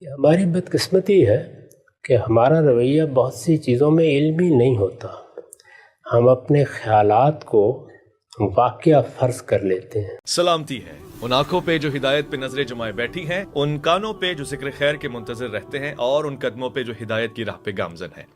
یہ ہماری بدقسمتی ہے کہ ہمارا رویہ بہت سی چیزوں میں علمی نہیں ہوتا. ہم اپنے خیالات کو واقعہ فرض کر لیتے ہیں. سلامتی ہے ان آنکھوں پہ جو ہدایت پہ نظریں جمائے بیٹھی ہیں، ان کانوں پہ جو ذکر خیر کے منتظر رہتے ہیں، اور ان قدموں پہ جو ہدایت کی راہ پہ گامزن ہیں.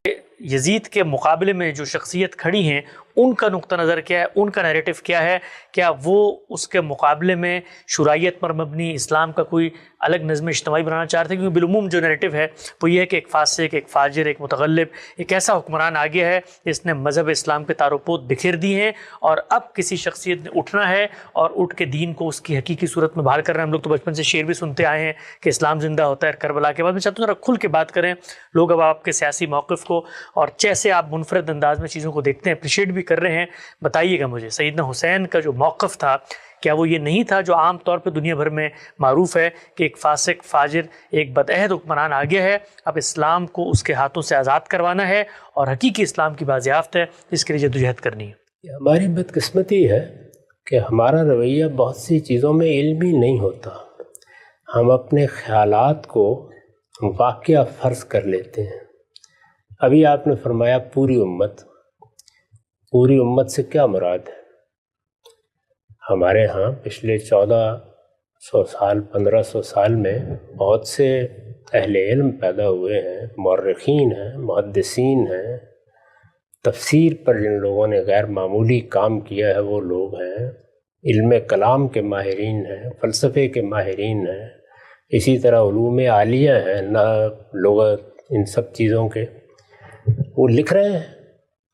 یزید کے مقابلے میں جو شخصیت کھڑی ہیں ان کا نقطہ نظر کیا ہے، ان کا نیریٹو کیا ہے؟ کیا وہ اس کے مقابلے میں شرائعت پر مبنی اسلام کا کوئی الگ نظم اجتماعی بنانا چاہتے ہیں؟ کیونکہ بالعموم جو نیریٹو ہے وہ یہ ہے کہ ایک فاسق، ایک فاجر، ایک متغلب، ایک ایسا حکمران آ گیا ہے جس نے مذہب اسلام کے تار و پود بکھیر دی ہیں، اور اب کسی شخصیت نے اٹھنا ہے اور اٹھ کے دین کو اس کی حقیقی صورت میں بحال کرنا ہے. ہم لوگ تو بچپن سے شعر بھی سنتے آئے ہیں کہ اسلام زندہ ہوتا ہے کربلا کے بعد. میں چاہتا ہوں ذرا کھل کے بات کریں لوگ اب آپ کے سیاسی موقف کو اور جیسے آپ منفرد انداز میں چیزوں کو دیکھتے ہیں اپریشیٹ بھی کر رہے ہیں. بتائیے گا مجھے سیدنا حسین کا جو موقف تھا کیا وہ یہ نہیں تھا جو عام طور پہ دنیا بھر میں معروف ہے کہ ایک فاسق، فاجر، ایک بدعہد حکمران آ گیا ہے، اب اسلام کو اس کے ہاتھوں سے آزاد کروانا ہے اور حقیقی اسلام کی بازیافت ہے جس کے لیے جدوجہد کرنی ہے؟ یہ ہماری بدقسمتی ہے کہ ہمارا رویہ بہت سی چیزوں میں علمی نہیں ہوتا. ہم اپنے خیالات کو واقعہ فرض کر لیتے ہیں. ابھی آپ نے فرمایا پوری امت سے کیا مراد ہے؟ ہمارے ہاں پچھلے 1400 سال 1500 سال میں بہت سے اہل علم پیدا ہوئے ہیں، مورخین ہیں، محدثین ہیں. تفسیر پر جن لوگوں نے غیر معمولی کام کیا ہے وہ لوگ ہیں. علم کلام کے ماہرین ہیں، فلسفے کے ماہرین ہیں، اسی طرح علوم عالیہ ہیں، لغت، ان سب چیزوں کے وہ لکھ رہے ہیں.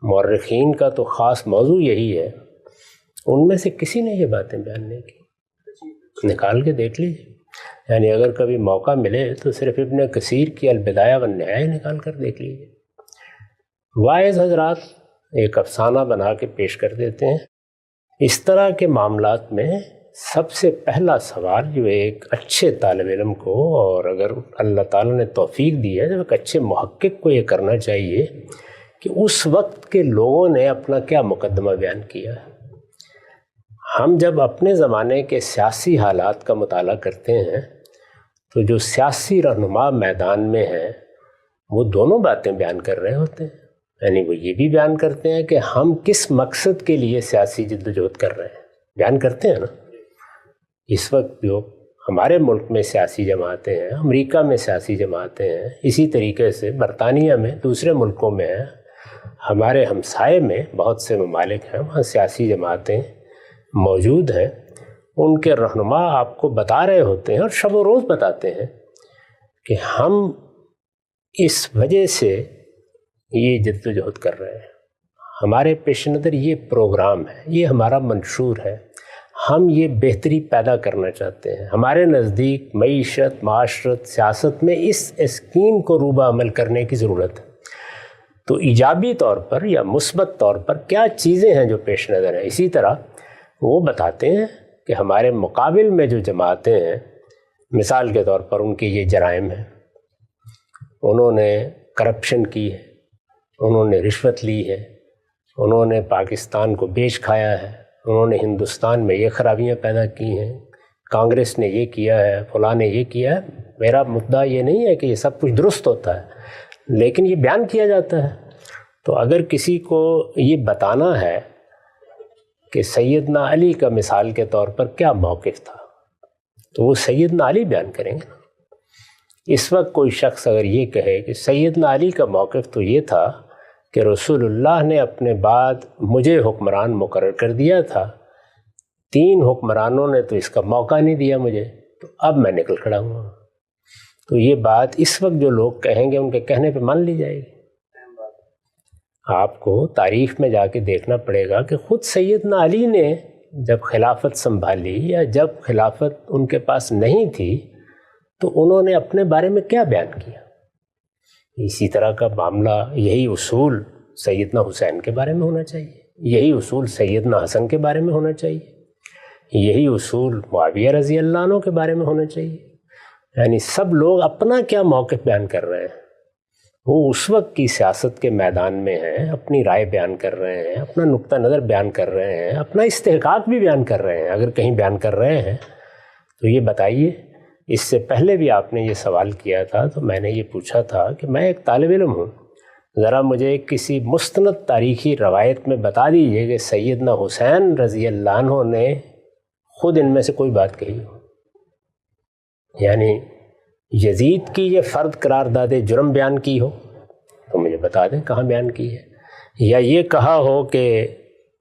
مورخین کا تو خاص موضوع یہی ہے. ان میں سے کسی نے یہ باتیں بیان نہیں کی. نکال کے دیکھ لیجیے. یعنی اگر کبھی موقع ملے تو صرف ابن کثیر کی البدایہ والنہایہ نکال کر دیکھ لیجیے. واعظ حضرات ایک افسانہ بنا کے پیش کر دیتے ہیں. اس طرح کے معاملات میں سب سے پہلا سوال جو ایک اچھے طالب علم کو، اور اگر اللہ تعالیٰ نے توفیق دی ہے تو ایک اچھے محقق کو یہ کرنا چاہیے کہ اس وقت کے لوگوں نے اپنا کیا مقدمہ بیان کیا ہے. ہم جب اپنے زمانے کے سیاسی حالات کا مطالعہ کرتے ہیں تو جو سیاسی رہنما میدان میں ہیں وہ دونوں باتیں بیان کر رہے ہوتے ہیں. یعنی وہ یہ بھی بیان کرتے ہیں کہ ہم کس مقصد کے لیے سیاسی جدوجہد کر رہے ہیں، بیان کرتے ہیں نا. اس وقت جو ہمارے ملک میں سیاسی جماعتیں ہیں، امریکہ میں سیاسی جماعتیں ہیں، اسی طریقے سے برطانیہ میں، دوسرے ملکوں میں ہیں، ہمارے ہمسائے میں بہت سے ممالک ہیں وہاں سیاسی جماعتیں موجود ہیں. ان کے رہنما آپ کو بتا رہے ہوتے ہیں اور شب و روز بتاتے ہیں کہ ہم اس وجہ سے یہ جدوجہد کر رہے ہیں، ہمارے پیش نظر یہ پروگرام ہے، یہ ہمارا منشور ہے، ہم یہ بہتری پیدا کرنا چاہتے ہیں. ہمارے نزدیک معیشت، معاشرت، سیاست میں اس اسکیم کو روبہ عمل کرنے کی ضرورت ہے. تو ایجابی طور پر یا مثبت طور پر کیا چیزیں ہیں جو پیش نظر ہیں. اسی طرح وہ بتاتے ہیں کہ ہمارے مقابل میں جو جماعتیں ہیں، مثال کے طور پر ان کے یہ جرائم ہیں، انہوں نے کرپشن کی ہے، انہوں نے رشوت لی ہے، انہوں نے پاکستان کو بیچ کھایا ہے، انہوں نے ہندوستان میں یہ خرابیاں پیدا کی ہیں، کانگریس نے یہ کیا ہے، فلاں نے یہ کیا ہے. میرا مدعا یہ نہیں ہے کہ یہ سب کچھ درست ہوتا ہے، لیکن یہ بیان کیا جاتا ہے. تو اگر کسی کو یہ بتانا ہے کہ سیدنا علی کا مثال کے طور پر کیا موقف تھا تو وہ سیدنا علی بیان کریں گے. اس وقت کوئی شخص اگر یہ کہے کہ سیدنا علی کا موقف تو یہ تھا کہ رسول اللہ نے اپنے بعد مجھے حکمران مقرر کر دیا تھا، 3 حکمرانوں نے تو اس کا موقع نہیں دیا مجھے، تو اب میں نکل کھڑا ہوں. تو یہ بات اس وقت جو لوگ کہیں گے ان کے کہنے پہ مان لی جائے گی. آپ کو تاریخ میں جا کے دیکھنا پڑے گا کہ خود سیدنا علی نے جب خلافت سنبھالی یا جب خلافت ان کے پاس نہیں تھی تو انہوں نے اپنے بارے میں کیا بیان کیا. اسی طرح کا معاملہ، یہی اصول سیدنا حسین کے بارے میں ہونا چاہیے، یہی اصول سیدنا حسن کے بارے میں ہونا چاہیے، یہی اصول معاویہ رضی اللہ عنہ کے بارے میں ہونا چاہیے. یعنی سب لوگ اپنا کیا موقف بیان کر رہے ہیں، وہ اس وقت کی سیاست کے میدان میں ہیں، اپنی رائے بیان کر رہے ہیں، اپنا نقطہ نظر بیان کر رہے ہیں، اپنا استحقاق بھی بیان کر رہے ہیں. اگر کہیں بیان کر رہے ہیں تو یہ بتائیے اس سے پہلے بھی آپ نے یہ سوال کیا تھا تو میں نے یہ پوچھا تھا کہ میں ایک طالب علم ہوں، ذرا مجھے کسی مستند تاریخی روایت میں بتا دیجئے کہ سیدنا حسین رضی اللہ عنہ نے خود ان میں سے کوئی بات کہی ہو، یعنی یزید کی یہ فرد قرار داد جرم بیان کی ہو تو مجھے بتا دیں کہاں بیان کی ہے، یا یہ کہا ہو کہ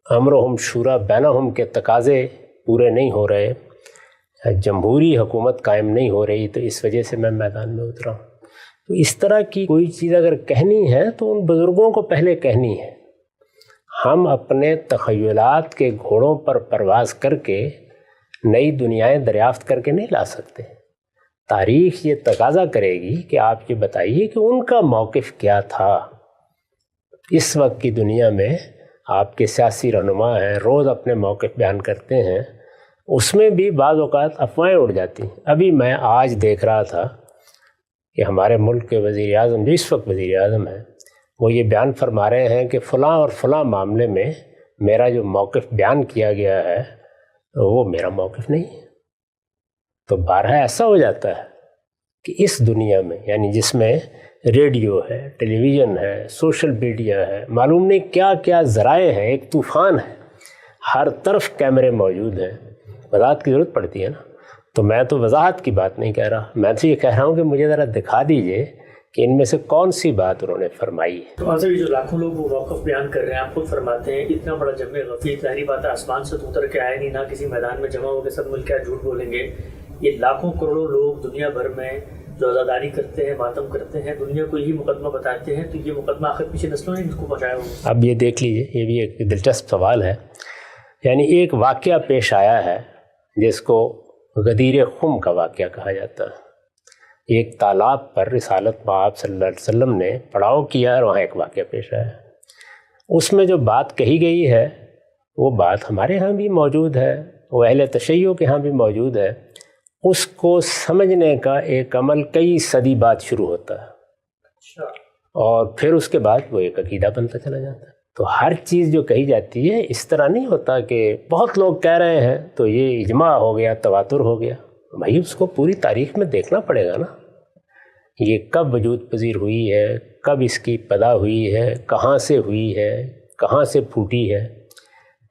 امرہم شورا بینہم کے تقاضے پورے نہیں ہو رہے، جمہوری حکومت قائم نہیں ہو رہی تو اس وجہ سے میں میدان میں اترا ہوں۔ تو اس طرح کی کوئی چیز اگر کہنی ہے تو ان بزرگوں کو پہلے کہنی ہے۔ ہم اپنے تخیلات کے گھوڑوں پر پرواز کر کے نئی دنیایں دریافت کر کے نہیں لا سکتے۔ تاریخ یہ تقاضا کرے گی کہ آپ یہ بتائیے کہ ان کا موقف کیا تھا۔ اس وقت کی دنیا میں آپ کے سیاسی رہنما ہیں، روز اپنے موقف بیان کرتے ہیں، اس میں بھی بعض اوقات افواہیں اڑ جاتی ہیں۔ ابھی میں آج دیکھ رہا تھا کہ ہمارے ملک کے وزیر اعظم جو اس وقت وزیر اعظم ہیں وہ یہ بیان فرما رہے ہیں کہ فلاں اور فلاں معاملے میں میرا جو موقف بیان کیا گیا ہے وہ میرا موقف نہیں ہے۔ تو بارہا ایسا ہو جاتا ہے کہ اس دنیا میں، یعنی جس میں ریڈیو ہے، ٹیلی ویژن ہے، سوشل میڈیا ہے، معلوم نہیں کیا کیا ذرائع ہیں، ایک طوفان ہے، ہر طرف کیمرے موجود ہیں، وضاحت کی ضرورت پڑتی ہے نا۔ تو میں تو وضاحت کی بات نہیں کہہ رہا، میں تو یہ کہہ رہا ہوں کہ مجھے ذرا دکھا دیجئے کہ ان میں سے کون سی بات انہوں نے فرمائی ہے۔ تو آج جو لاکھوں لوگ وہ موقف بیان کر رہے ہیں، آپ خود فرماتے ہیں اتنا بڑا جمع غفیر، ظاہری بات ہے آسمان سے تو اتر کے آئے نہیں، نہ کسی میدان میں جمع ہو کے سب مل کے جھوٹ بولیں گے۔ یہ لاکھوں کروڑوں لوگ دنیا بھر میں جو عزاداری کرتے ہیں، ماتم کرتے ہیں، دنیا کو یہی مقدمہ بتاتے ہیں، تو یہ مقدمہ آخر پیچھے نسلوں نے اس کو پہنچایا ہوگا۔ اب یہ دیکھ لیجئے، یہ بھی ایک دلچسپ سوال ہے۔ یعنی ایک واقعہ پیش آیا ہے جس کو غدیر خم کا واقعہ کہا جاتا ہے۔ ایک تالاب پر رسالت مآب صلی اللہ علیہ وسلم نے پڑاؤ کیا اور وہاں ایک واقعہ پیش آیا۔ اس میں جو بات کہی گئی ہے وہ بات ہمارے ہاں بھی موجود ہے، وہ اہل تشیع کے ہاں بھی موجود ہے۔ اس کو سمجھنے کا ایک عمل کئی صدی بعد شروع ہوتا ہے اور پھر اس کے بعد وہ ایک عقیدہ بنتا چلا جاتا ہے۔ تو ہر چیز جو کہی جاتی ہے اس طرح نہیں ہوتا کہ بہت لوگ کہہ رہے ہیں تو یہ اجماع ہو گیا، تواتر ہو گیا۔ بھائی اس کو پوری تاریخ میں دیکھنا پڑے گا نا، یہ کب وجود پذیر ہوئی ہے، کب اس کی پیدا ہوئی ہے، کہاں سے ہوئی ہے، کہاں سے پھوٹی ہے،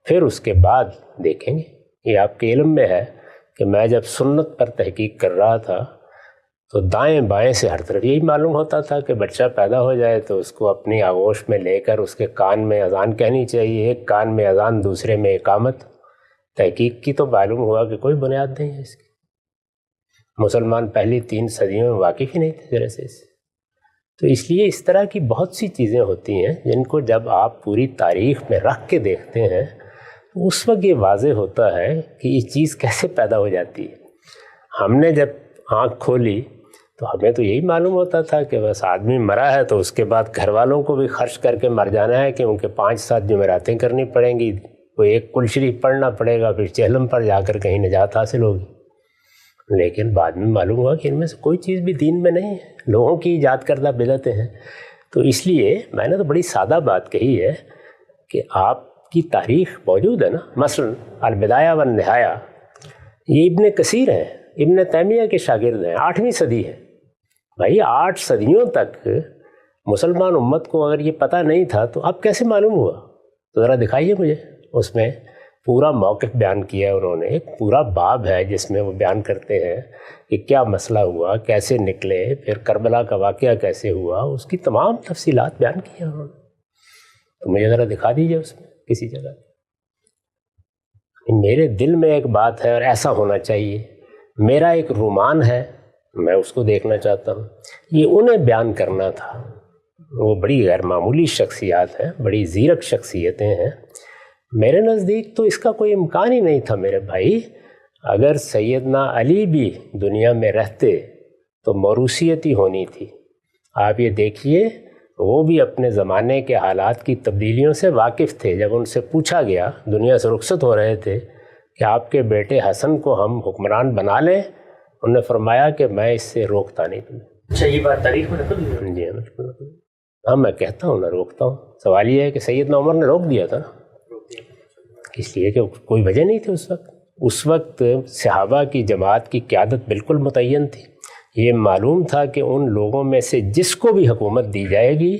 پھر اس کے بعد دیکھیں گے۔ یہ آپ کے علم میں ہے کہ میں جب سنت پر تحقیق کر رہا تھا تو دائیں بائیں سے ہر طرف یہی معلوم ہوتا تھا کہ بچہ پیدا ہو جائے تو اس کو اپنی آغوش میں لے کر اس کے کان میں اذان کہنی چاہیے، ایک کان میں اذان دوسرے میں اقامت۔ تحقیق کی تو معلوم ہوا کہ کوئی بنیاد نہیں ہے اس کی۔ مسلمان پہلی 3 صدیوں میں واقف ہی نہیں تھے ذرا سے اس سے۔ تو اس لیے اس طرح کی بہت سی چیزیں ہوتی ہیں جن کو جب آپ پوری تاریخ میں رکھ کے دیکھتے ہیں تو اس وقت یہ واضح ہوتا ہے کہ یہ چیز کیسے پیدا ہو جاتی ہے۔ ہم نے جب آنکھ کھولی تو ہمیں تو یہی معلوم ہوتا تھا کہ بس آدمی مرا ہے تو اس کے بعد گھر والوں کو بھی خرچ کر کے مر جانا ہے، کیونکہ 5-7 جمعراتیں کرنی پڑیں گی، کوئی ایک کل شریف پڑھنا پڑے گا، پھر چہلم پر جا کر کہیں نجات حاصل ہوگی۔ لیکن بعد میں معلوم ہوا کہ ان میں سے کوئی چیز بھی دین میں نہیں ہے، لوگوں کی ایجاد کردہ بدعتیں ہیں۔ تو اس لیے میں نے تو بڑی سادہ بات کہی ہے کہ آپ کی تاریخ موجود ہے نا، مثلا البدایہ والنہایہ، یہ ابن کثیر ہیں، ابن تیمیہ کے شاگرد ہیں، 8ویں صدی ہے۔ بھائی 8 صدیوں تک مسلمان امت کو اگر یہ پتہ نہیں تھا تو اب کیسے معلوم ہوا؟ تو ذرا دکھائیے مجھے۔ اس میں پورا موقف بیان کیا ہے انہوں نے، ایک پورا باب ہے جس میں وہ بیان کرتے ہیں کہ کیا مسئلہ ہوا، کیسے نکلے، پھر کربلا کا واقعہ کیسے ہوا، اس کی تمام تفصیلات بیان کی ہیں انہوں نے۔ تو مجھے ذرا دکھا دیجیے اس میں کسی جگہ۔ میرے دل میں ایک بات ہے اور ایسا ہونا چاہیے، میرا ایک رومان ہے، میں اس کو دیکھنا چاہتا ہوں، یہ انہیں بیان کرنا تھا۔ وہ بڑی غیر معمولی شخصیات ہیں، بڑی زیرک شخصیتیں ہیں۔ میرے نزدیک تو اس کا کوئی امکان ہی نہیں تھا میرے بھائی۔ اگر سیدنا علی بھی دنیا میں رہتے تو موروثیت ہی ہونی تھی۔ آپ یہ دیکھیے وہ بھی اپنے زمانے کے حالات کی تبدیلیوں سے واقف تھے۔ جب ان سے پوچھا گیا، دنیا سے رخصت ہو رہے تھے، کہ آپ کے بیٹے حسن کو ہم حکمران بنا لیں، انہوں نے فرمایا کہ میں اس سے روکتا نہیں تمہیں۔ اچھا، یہ بات تاریخ میں نقل ہوئی ہے؟ جی ہاں، میں کہتا ہوں نہ روکتا ہوں۔ سوال یہ ہے کہ سیدنا عمر نے روک دیا تھا نا، اس لیے کہ کوئی وجہ نہیں تھی اس وقت۔ اس وقت صحابہ کی جماعت کی قیادت بالکل متعین تھی. یہ معلوم تھا کہ ان لوگوں میں سے جس کو بھی حکومت دی جائے گی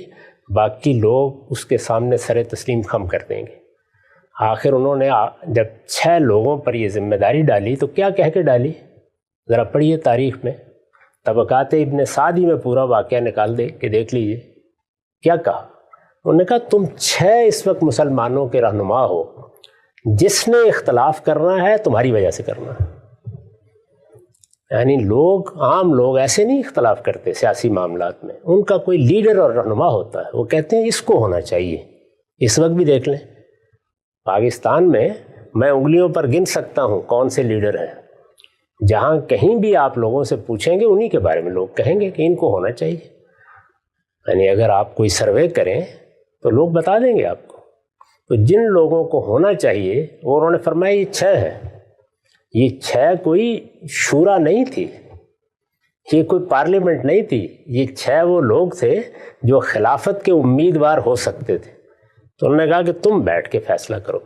باقی لوگ اس کے سامنے سر تسلیم خم کر دیں گے. آخر انہوں نے جب 6 لوگوں پر یہ ذمہ داری ڈالی تو کیا کہہ کے ڈالی؟ ذرا پڑھیے تاریخ میں، طبقات ابن سعدی میں پورا واقعہ نکال دے کہ دیکھ لیجئے کیا کہا. انہوں نے کہا تم 6 اس وقت مسلمانوں کے رہنما ہو، جس نے اختلاف کرنا ہے تمہاری وجہ سے کرنا ہے. یعنی عام لوگ ایسے نہیں اختلاف کرتے سیاسی معاملات میں، ان کا کوئی لیڈر اور رہنما ہوتا ہے، وہ کہتے ہیں اس کو ہونا چاہیے. اس وقت بھی دیکھ لیں پاکستان میں میں انگلیوں پر گن سکتا ہوں کون سے لیڈر ہیں، جہاں کہیں بھی آپ لوگوں سے پوچھیں گے انہی کے بارے میں لوگ کہیں گے کہ ان کو ہونا چاہیے. یعنی اگر آپ کوئی سروے کریں تو لوگ بتا دیں گے آپ کو. تو جن لوگوں کو ہونا چاہیے وہ انہوں نے فرمایا یہ 6 ہیں. یہ 6 کوئی شورا نہیں تھی، یہ کوئی پارلیمنٹ نہیں تھی، یہ 6 وہ لوگ تھے جو خلافت کے امیدوار ہو سکتے تھے. تو انہوں نے کہا کہ تم بیٹھ کے فیصلہ کرو.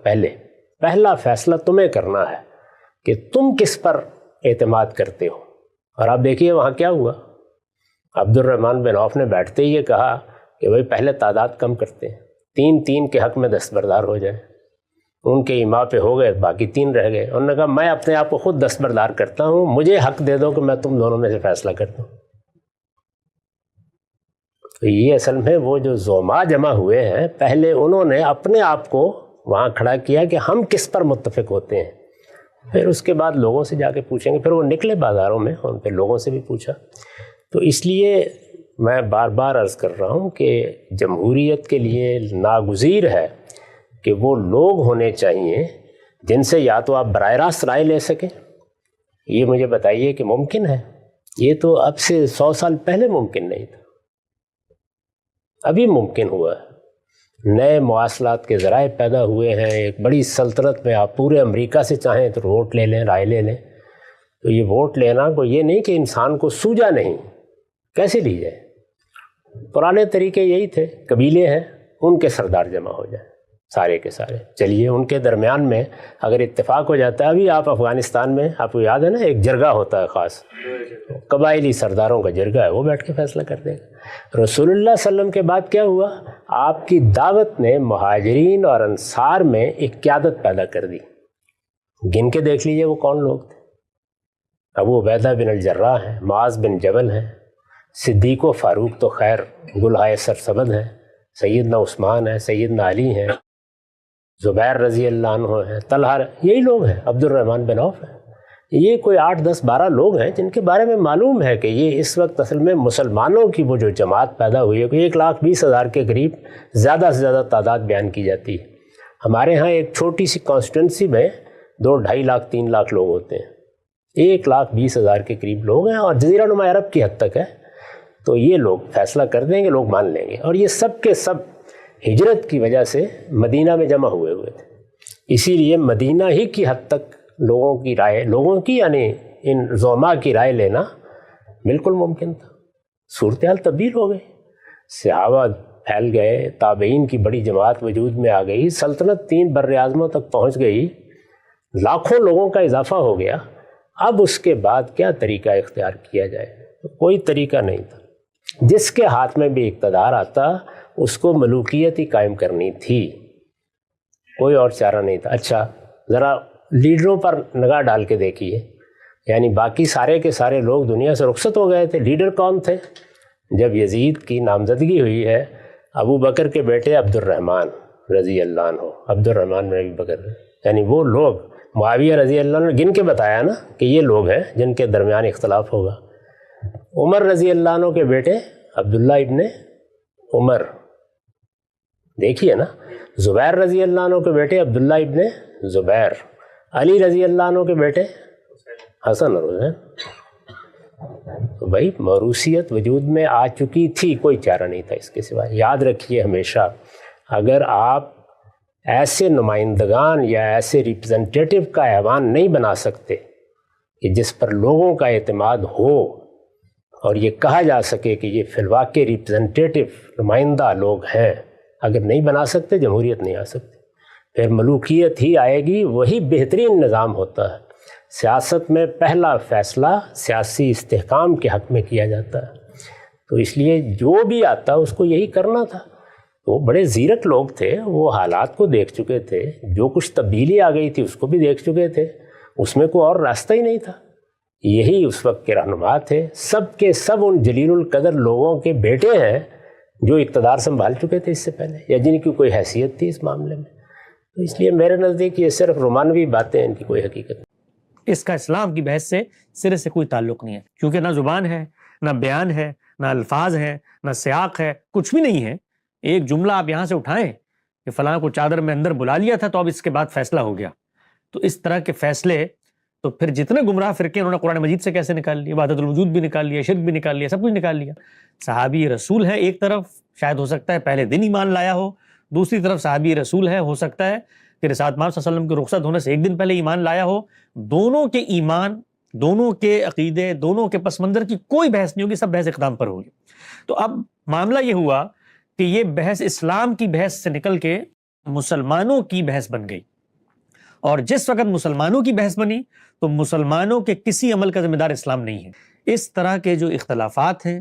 پہلا فیصلہ تمہیں کرنا ہے کہ تم کس پر اعتماد کرتے ہو. اور آپ دیکھیے وہاں کیا ہوا. عبد الرحمن بن عوف نے بیٹھتے ہی یہ کہا کہ بھائی پہلے تعداد کم کرتے ہیں، 3 کے حق میں دستبردار ہو جائے. ان کے ایما پہ ہو گئے، باقی 3 رہ گئے. انہوں نے کہا میں اپنے آپ کو خود دستبردار کرتا ہوں، مجھے حق دے دو کہ میں تم دونوں میں سے فیصلہ کرتا ہوں. تو یہ اصل میں وہ جو زعماء جمع ہوئے ہیں، پہلے انہوں نے اپنے آپ کو وہاں کھڑا کیا کہ ہم کس پر متفق ہوتے ہیں. پھر اس کے بعد لوگوں سے جا کے پوچھیں گے. پھر وہ نکلے بازاروں میں، ان پہ لوگوں سے بھی پوچھا. تو اس لیے میں بار بار عرض کر رہا ہوں کہ جمہوریت کے لیے ناگزیر ہے کہ وہ لوگ ہونے چاہیے جن سے یا تو آپ براہ راست رائے لے سکیں. یہ مجھے بتائیے کہ ممکن ہے؟ یہ تو اب سے 100 سال پہلے ممکن نہیں تھا، ابھی ممکن ہوا ہے. نئے مواصلات کے ذرائع پیدا ہوئے ہیں. ایک بڑی سلطنت میں آپ پورے امریکہ سے چاہیں تو ووٹ لے لیں، رائے لے لیں. تو یہ ووٹ لینا کو یہ نہیں کہ انسان کو سوجا نہیں، کیسے لی جائے. پرانے طریقے یہی تھے، قبیلے ہیں ان کے سردار جمع ہو جائیں سارے کے سارے. چلیے ان کے درمیان میں اگر اتفاق ہو جاتا ہے. ابھی آپ افغانستان میں آپ کو یاد ہے نا ایک جرگہ ہوتا ہے خاص، قبائلی سرداروں کا جرگہ ہے، وہ بیٹھ کے فیصلہ کر دے گا. رسول اللہ صلی اللہ علیہ وسلم کے بعد کیا ہوا؟ آپ کی دعوت نے مہاجرین اور انصار میں ایک قیادت پیدا کر دی. گن کے دیکھ لیجئے وہ کون لوگ تھے. ابو عبیدہ بن الجراح ہیں، معاذ بن جبل ہیں، صدیق و فاروق تو خیر گلہائے سرسبد ہیں، سیدنا عثمان ہیں، سیدنا علی ہیں، زبیر رضی اللہ عنہ ہیں، طلحہ، یہی لوگ ہیں. عبد الرحمن بن عوف ہیں. یہ کوئی 8 10 12 لوگ ہیں جن کے بارے میں معلوم ہے کہ یہ اس وقت اصل میں مسلمانوں کی وہ جو جماعت پیدا ہوئی ہے، کوئی 1,20,000 کے قریب زیادہ سے زیادہ تعداد بیان کی جاتی ہے. ہمارے ہاں ایک چھوٹی سی کانسٹیٹنسی میں 2-2.5 لاکھ 3 لاکھ لوگ ہوتے ہیں. 1,20,000 کے قریب لوگ ہیں اور جزیرہ نما عرب کی حد تک ہے. تو یہ لوگ فیصلہ کر دیں گے، لوگ مان لیں گے. اور یہ سب کے سب ہجرت کی وجہ سے مدینہ میں جمع ہوئے تھے. اسی لیے مدینہ ہی کی حد تک لوگوں کی رائے، لوگوں کی یعنی ان زعماء کی رائے لینا بالکل ممکن تھا. صورتحال تبدیل ہو گئی، صحابہ پھیل گئے، تابعین کی بڑی جماعت وجود میں آ گئی، سلطنت 3 بر اعظموں تک پہنچ گئی، لاکھوں لوگوں کا اضافہ ہو گیا. اب اس کے بعد کیا طریقہ اختیار کیا جائے؟ کوئی طریقہ نہیں تھا. جس کے ہاتھ میں بھی اقتدار آتا اس کو ملوکیت ہی قائم کرنی تھی، کوئی اور چارہ نہیں تھا. اچھا ذرا لیڈروں پر نگاہ ڈال کے دیکھیے. یعنی باقی سارے کے سارے لوگ دنیا سے رخصت ہو گئے تھے، لیڈر کون تھے؟ جب یزید کی نامزدگی ہوئی ہے، ابو بکر کے بیٹے عبد الرحمن رضی اللہ عنہ، عبد الرحمن بن ابی بکر، یعنی وہ لوگ معاویہ رضی اللہ عنہ نے گن کے بتایا نا کہ یہ لوگ ہیں جن کے درمیان اختلاف ہوگا. عمر رضی اللہ عنہ کے بیٹے عبداللہ ابن عمر، دیکھیے نا. زبیر رضی اللہ عنہ کے بیٹے عبداللہ ابن زبیر، علی رضی اللہ عنہ کے بیٹے حسن اور حسین. تو بھائی موروثیت وجود میں آ چکی تھی، کوئی چارہ نہیں تھا اس کے سوا. یاد رکھیے ہمیشہ، اگر آپ ایسے نمائندگان یا ایسے ریپرزنٹیٹیو کا ایوان نہیں بنا سکتے کہ جس پر لوگوں کا اعتماد ہو اور یہ کہا جا سکے کہ یہ فی الواقع ریپرزنٹیٹیو نمائندہ لوگ ہیں، اگر نہیں بنا سکتے جمہوریت نہیں آ سکتی. پھر ملوکیت ہی آئے گی، وہی بہترین نظام ہوتا ہے۔ سیاست میں پہلا فیصلہ سیاسی استحکام کے حق میں کیا جاتا ہے، تو اس لیے جو بھی آتا اس کو یہی کرنا تھا۔ وہ بڑے زیرک لوگ تھے، وہ حالات کو دیکھ چکے تھے، جو کچھ تبدیلی آ گئی تھی اس کو بھی دیکھ چکے تھے، اس میں کوئی اور راستہ ہی نہیں تھا۔ یہی اس وقت کے رہنما تھے، سب کے سب ان جلیل القدر لوگوں کے بیٹے ہیں جو اقتدار سنبھال چکے تھے اس سے پہلے، یا جن کی کوئی حیثیت تھی اس معاملے میں۔ تو اس لیے میرے نزدیک یہ صرف رومانوی باتیں، ان کی کوئی حقیقت نہیں۔ اس کا اسلام کی بحث سے سرے سے کوئی تعلق نہیں ہے، کیونکہ نہ زبان ہے، نہ بیان ہے، نہ الفاظ ہیں، نہ سیاق ہے، کچھ بھی نہیں ہے۔ ایک جملہ آپ یہاں سے اٹھائیں کہ فلاں کو چادر میں اندر بلا لیا تھا تو اب اس کے بعد فیصلہ ہو گیا، تو اس طرح کے فیصلے تو پھر جتنے گمراہ فرقے انہوں نے قرآن مجید سے کیسے نکال لیا، وحدت الوجود بھی نکال لیا، شرک بھی نکال لیا، سب کچھ نکال لیا۔ صحابی رسول ہے ایک طرف، شاید ہو سکتا ہے پہلے دن ایمان لایا ہو، دوسری طرف صحابی رسول ہے، ہو سکتا ہے کہ رسالت مآب صلی اللہ علیہ وسلم کے رخصت ہونے سے ایک دن پہلے ایمان لایا ہو۔ دونوں کے ایمان، دونوں کے عقیدے، دونوں کے پس منظر کی کوئی بحث نہیں ہوگی، سب بحث اقدام پر ہوگی۔ تو اب معاملہ یہ ہوا کہ یہ بحث اسلام کی بحث سے نکل کے مسلمانوں کی بحث بن گئی، اور جس وقت مسلمانوں کی بحث بنی تو مسلمانوں کے کسی عمل کا ذمہ دار اسلام نہیں ہے۔ اس طرح کے جو اختلافات ہیں،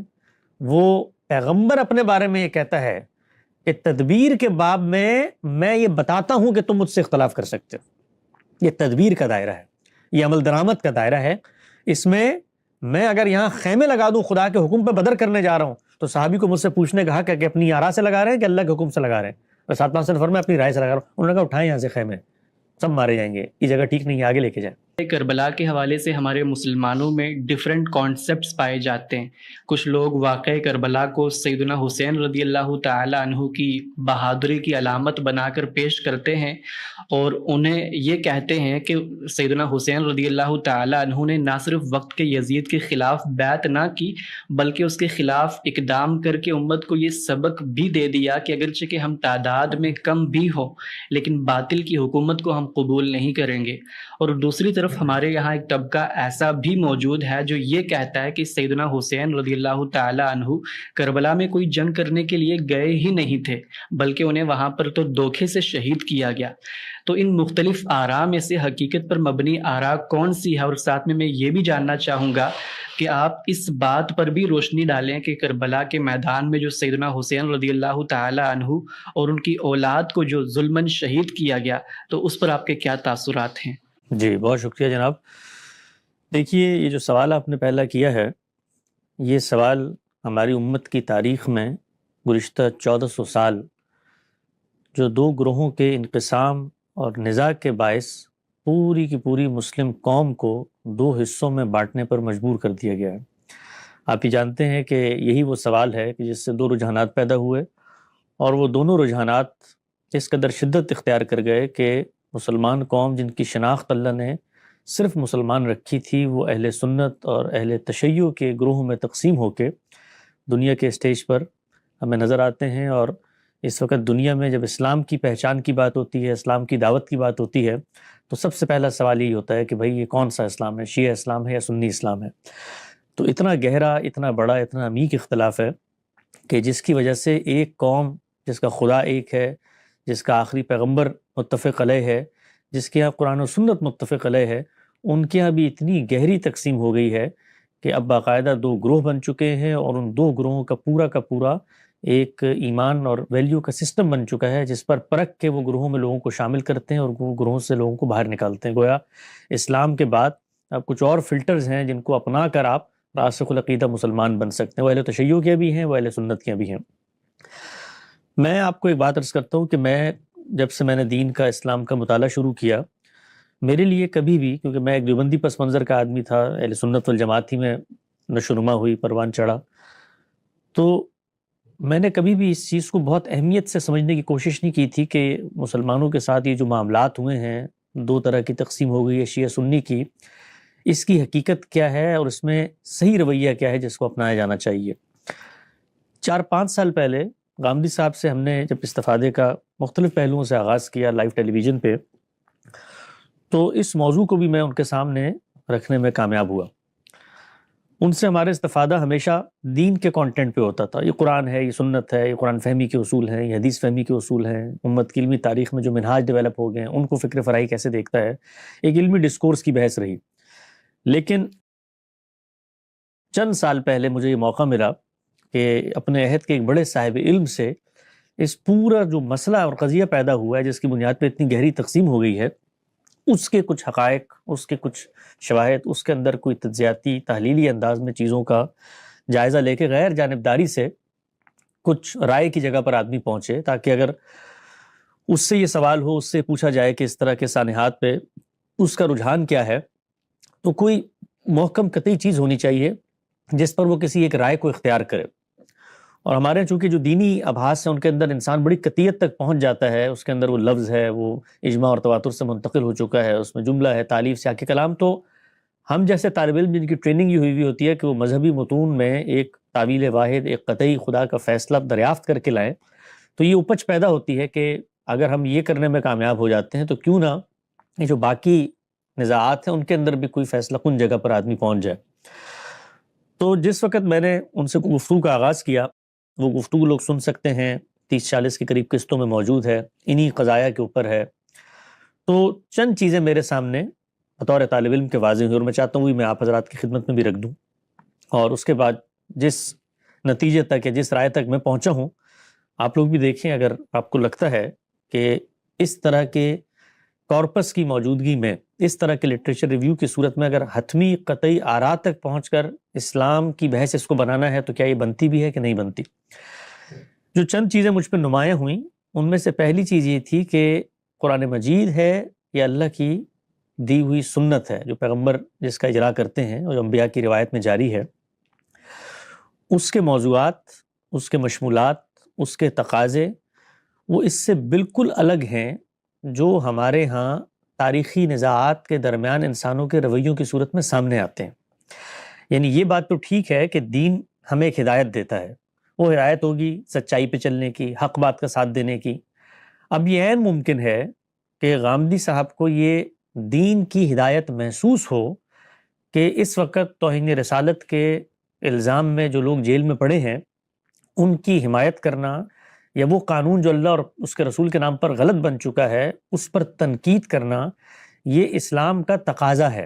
وہ پیغمبر اپنے بارے میں یہ کہتا ہے کہ تدبیر کے باب میں یہ بتاتا ہوں کہ تم مجھ سے اختلاف کر سکتے ہو۔ یہ تدبیر کا دائرہ ہے، یہ عمل درآمد کا دائرہ ہے۔ اس میں اگر یہاں خیمے لگا دوں خدا کے حکم پہ بدر کرنے جا رہا ہوں تو صحابی کو مجھ سے پوچھنے کہا کہ اپنی آرا سے لگا رہے ہیں کہ اللہ کے حکم سے لگا رہے ہیں؟ ساتھ میں فرمایا اپنی رائے سے لگا رہا ہوں۔ انہوں نے کہا اٹھائیں یہاں سے خیمے، سب مارے جائیں گے، یہ جگہ ٹھیک نہیں ہے، آگے لے کے جائیں۔ کربلا کے حوالے سے ہمارے مسلمانوں میں ڈیفرنٹ کانسیپٹس پائے جاتے ہیں۔ کچھ لوگ واقعہ کربلا کو سیدنا حسین رضی اللہ تعالی عنہ کی بہادری کی علامت بنا کر پیش کرتے ہیں، اور انہیں یہ کہتے ہیں کہ سیدنا حسین رضی اللہ تعالی عنہ نے نہ صرف وقت کے یزید کے خلاف بیعت نہ کی، بلکہ اس کے خلاف اقدام کر کے امت کو یہ سبق بھی دے دیا کہ اگرچہ کہ ہم تعداد میں کم بھی ہو لیکن باطل کی حکومت کو ہم قبول نہیں کریں گے۔ اور دوسری طرف ہمارے یہاں ایک طبقہ ایسا بھی موجود ہے جو یہ کہتا ہے کہ سیدنا حسین رضی اللہ تعالی عنہ کربلا میں کوئی جنگ کرنے کے لیے گئے ہی نہیں تھے، بلکہ انہیں وہاں پر تو دھوکے سے شہید کیا گیا۔ تو ان مختلف آراء میں سے حقیقت پر مبنی آراء کون سی ہے؟ اور ساتھ میں یہ بھی جاننا چاہوں گا کہ آپ اس بات پر بھی روشنی ڈالیں کہ کربلا کے میدان میں جو سیدنا حسین رضی اللہ تعالی عنہ اور ان کی اولاد کو جو ظلماً شہید کیا گیا، تو اس پر آپ کے کیا تاثرات ہیں؟ جی بہت شکریہ جناب۔ دیکھیے، یہ جو سوال آپ نے پہلا کیا ہے، یہ سوال ہماری امت کی تاریخ میں گزشتہ 1400 سال جو دو گروہوں کے انقسام اور نزاع کے باعث پوری کی پوری مسلم قوم کو دو حصوں میں بانٹنے پر مجبور کر دیا گیا ہے۔ آپ ہی جانتے ہیں کہ یہی وہ سوال ہے کہ جس سے دو رجحانات پیدا ہوئے، اور وہ دونوں رجحانات اس قدر شدت اختیار کر گئے کہ مسلمان قوم جن کی شناخت اللہ نے صرف مسلمان رکھی تھی، وہ اہل سنت اور اہل تشیع کے گروہوں میں تقسیم ہو کے دنیا کے اسٹیج پر ہمیں نظر آتے ہیں۔ اور اس وقت دنیا میں جب اسلام کی پہچان کی بات ہوتی ہے، اسلام کی دعوت کی بات ہوتی ہے، تو سب سے پہلا سوال یہی ہوتا ہے کہ بھائی یہ کون سا اسلام ہے؟ شیعہ اسلام ہے یا سنی اسلام ہے؟ تو اتنا گہرا، اتنا بڑا، اتنا عمیق اختلاف ہے کہ جس کی وجہ سے ایک قوم جس کا خدا ایک ہے، جس کا آخری پیغمبر متفق علیہ ہے، جس کے یہاں قرآن و سنت متفق علیہ ہے، ان کے یہاں بھی اتنی گہری تقسیم ہو گئی ہے کہ اب باقاعدہ دو گروہ بن چکے ہیں، اور ان دو گروہوں کا پورا ایک ایمان اور ویلیو کا سسٹم بن چکا ہے جس پر پرکھ کے وہ گروہوں میں لوگوں کو شامل کرتے ہیں اور وہ گروہوں سے لوگوں کو باہر نکالتے ہیں۔ گویا اسلام کے بعد اب کچھ اور فلٹرز ہیں جن کو اپنا کر آپ راسخ العقیدہ مسلمان بن سکتے ہیں۔ وہ اہل تشیع کے بھی ہیں، وہ اہل سنت کے بھی ہیں۔ میں آپ کو ایک بات عرض کرتا ہوں کہ جب سے میں نے دین کا، اسلام کا مطالعہ شروع کیا، میرے لیے کبھی بھی، کیونکہ میں ایک دیوبندی پس منظر کا آدمی تھا، اہل سنت والجماعت ہی میں نشوونما ہوئی، پروان چڑھا، تو میں نے کبھی بھی اس چیز کو بہت اہمیت سے سمجھنے کی کوشش نہیں کی تھی کہ مسلمانوں کے ساتھ یہ جو معاملات ہوئے ہیں، دو طرح کی تقسیم ہو گئی ہے شیعہ سنی کی، اس کی حقیقت کیا ہے اور اس میں صحیح رویہ کیا ہے جس کو اپنایا جانا چاہیے۔ 4-5 سال پہلے غامدی صاحب سے ہم نے جب استفادے کا مختلف پہلوؤں سے آغاز کیا لائیو ٹیلی ویژن پہ، تو اس موضوع کو بھی میں ان کے سامنے رکھنے میں کامیاب ہوا۔ ان سے ہمارا استفادہ ہمیشہ دین کے کانٹینٹ پہ ہوتا تھا. یہ قرآن ہے، یہ سنت ہے، یہ قرآن فہمی کے اصول ہیں، یہ حدیث فہمی کے اصول ہیں. امت کی علمی تاریخ میں جو منہاج ڈیولپ ہو گئے ہیں ان کو فکر فرائی کیسے دیکھتا ہے، ایک علمی ڈسکورس کی بحث رہی. لیکن چند سال پہلے مجھے یہ موقع ملا کہ اپنے عہد کے ایک بڑے صاحب علم سے اس پورا جو مسئلہ اور قضیہ پیدا ہوا ہے جس کی بنیاد پہ اتنی گہری تقسیم ہو گئی ہے، اس کے کچھ حقائق، اس کے کچھ شواہد، اس کے اندر کوئی تجزیاتی تحلیلی انداز میں چیزوں کا جائزہ لے کے غیر جانبداری سے کچھ رائے کی جگہ پر آدمی پہنچے، تاکہ اگر اس سے یہ سوال ہو، اس سے پوچھا جائے کہ اس طرح کے سانحات پہ اس کا رجحان کیا ہے، تو کوئی محکم قطعی چیز ہونی چاہیے جس پر وہ کسی ایک رائے کو اختیار کرے. اور ہمارے چونکہ جو دینی ابحاث ہیں ان کے اندر انسان بڑی قطعیت تک پہنچ جاتا ہے، اس کے اندر وہ لفظ ہے، وہ اجماع اور تواتر سے منتقل ہو چکا ہے، اس میں جملہ ہے، تالیف، سیاق کلام. تو ہم جیسے طالب علم جن کی ٹریننگ یہ ہوئی ہوتی ہے کہ وہ مذہبی متون میں ایک تعویل واحد، ایک قطعی خدا کا فیصلہ دریافت کر کے لائیں، تو یہ اپج پیدا ہوتی ہے کہ اگر ہم یہ کرنے میں کامیاب ہو جاتے ہیں تو کیوں نہ یہ جو باقی نزاعات ہیں ان کے اندر بھی کوئی فیصلہ کن جگہ پر آدمی پہنچ جائے. تو جس وقت میں نے ان سے گفتگو کا آغاز کیا، وہ گفتگو لوگ سن سکتے ہیں، 30-40 کے قریب قسطوں میں موجود ہے، انہی قضایا کے اوپر ہے. تو چند چیزیں میرے سامنے بطور طالب علم کے واضح ہوئی اور میں چاہتا ہوں میں آپ حضرات کی خدمت میں بھی رکھ دوں، اور اس کے بعد جس نتیجے تک یا جس رائے تک میں پہنچا ہوں آپ لوگ بھی دیکھیں. اگر آپ کو لگتا ہے کہ اس طرح کے کارپس کی موجودگی میں، اس طرح کے لٹریچر ریویو کی صورت میں اگر حتمی قطعی آراء تک پہنچ کر اسلام کی بحث اس کو بنانا ہے تو کیا یہ بنتی بھی ہے کہ نہیں بنتی. جو چند چیزیں مجھ پہ نمایاں ہوئیں ان میں سے پہلی چیز یہ تھی کہ قرآن مجید ہے یا اللہ کی دی ہوئی سنت ہے جو پیغمبر جس کا اجرا کرتے ہیں اور جو انبیاء کی روایت میں جاری ہے، اس کے موضوعات، اس کے مشمولات، اس کے تقاضے وہ اس سے بالکل الگ ہیں جو ہمارے ہاں تاریخی نزاعات کے درمیان انسانوں کے رویوں کی صورت میں سامنے آتے ہیں. یعنی یہ بات تو ٹھیک ہے کہ دین ہمیں ایک ہدایت دیتا ہے، وہ ہدایت ہوگی سچائی پہ چلنے کی، حق بات کا ساتھ دینے کی. اب یہ عین ممکن ہے کہ غامدی صاحب کو یہ دین کی ہدایت محسوس ہو کہ اس وقت توہین رسالت کے الزام میں جو لوگ جیل میں پڑے ہیں ان کی حمایت کرنا، یا وہ قانون جو اللہ اور اس کے رسول کے نام پر غلط بن چکا ہے اس پر تنقید کرنا، یہ اسلام کا تقاضا ہے.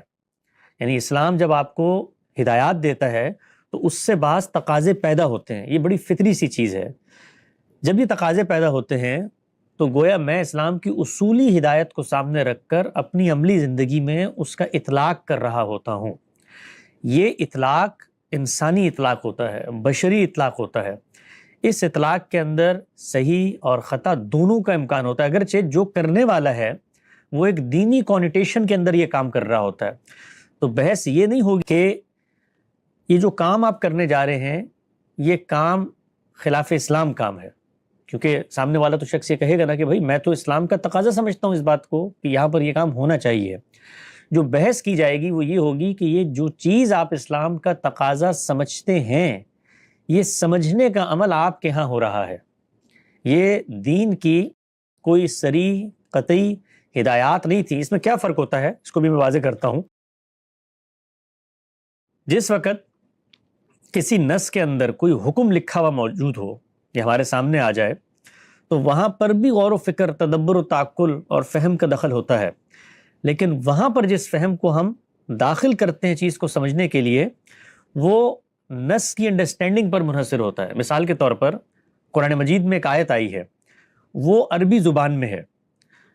یعنی اسلام جب آپ کو ہدایات دیتا ہے تو اس سے بعض تقاضے پیدا ہوتے ہیں، یہ بڑی فطری سی چیز ہے. جب یہ تقاضے پیدا ہوتے ہیں تو گویا میں اسلام کی اصولی ہدایت کو سامنے رکھ کر اپنی عملی زندگی میں اس کا اطلاق کر رہا ہوتا ہوں. یہ اطلاق انسانی اطلاق ہوتا ہے، بشری اطلاق ہوتا ہے. اس اطلاق کے اندر صحیح اور خطا دونوں کا امکان ہوتا ہے، اگرچہ جو کرنے والا ہے وہ ایک دینی کونیٹیشن کے اندر یہ کام کر رہا ہوتا ہے. تو بحث یہ نہیں ہوگی کہ یہ جو کام آپ کرنے جا رہے ہیں یہ کام خلاف اسلام کام ہے، کیونکہ سامنے والا تو شخص یہ کہے گا نا کہ بھائی میں تو اسلام کا تقاضا سمجھتا ہوں اس بات کو کہ یہاں پر یہ کام ہونا چاہیے. جو بحث کی جائے گی وہ یہ ہوگی کہ یہ جو چیز آپ اسلام کا تقاضا سمجھتے ہیں یہ سمجھنے کا عمل آپ کے ہاں ہو رہا ہے. یہ دین کی کوئی صریح قطعی ہدایات نہیں تھی. اس میں کیا فرق ہوتا ہے اس کو بھی میں واضح کرتا ہوں. جس وقت کسی نص کے اندر کوئی حکم لکھا ہوا موجود ہو یا ہمارے سامنے آ جائے تو وہاں پر بھی غور و فکر، تدبر و تعقل اور فہم کا دخل ہوتا ہے. لیکن وہاں پر جس فہم کو ہم داخل کرتے ہیں چیز کو سمجھنے کے لیے وہ نص کی انڈرسٹینڈنگ پر منحصر ہوتا ہے. مثال کے طور پر قرآن مجید میں ایک آیت آئی ہے، وہ عربی زبان میں ہے.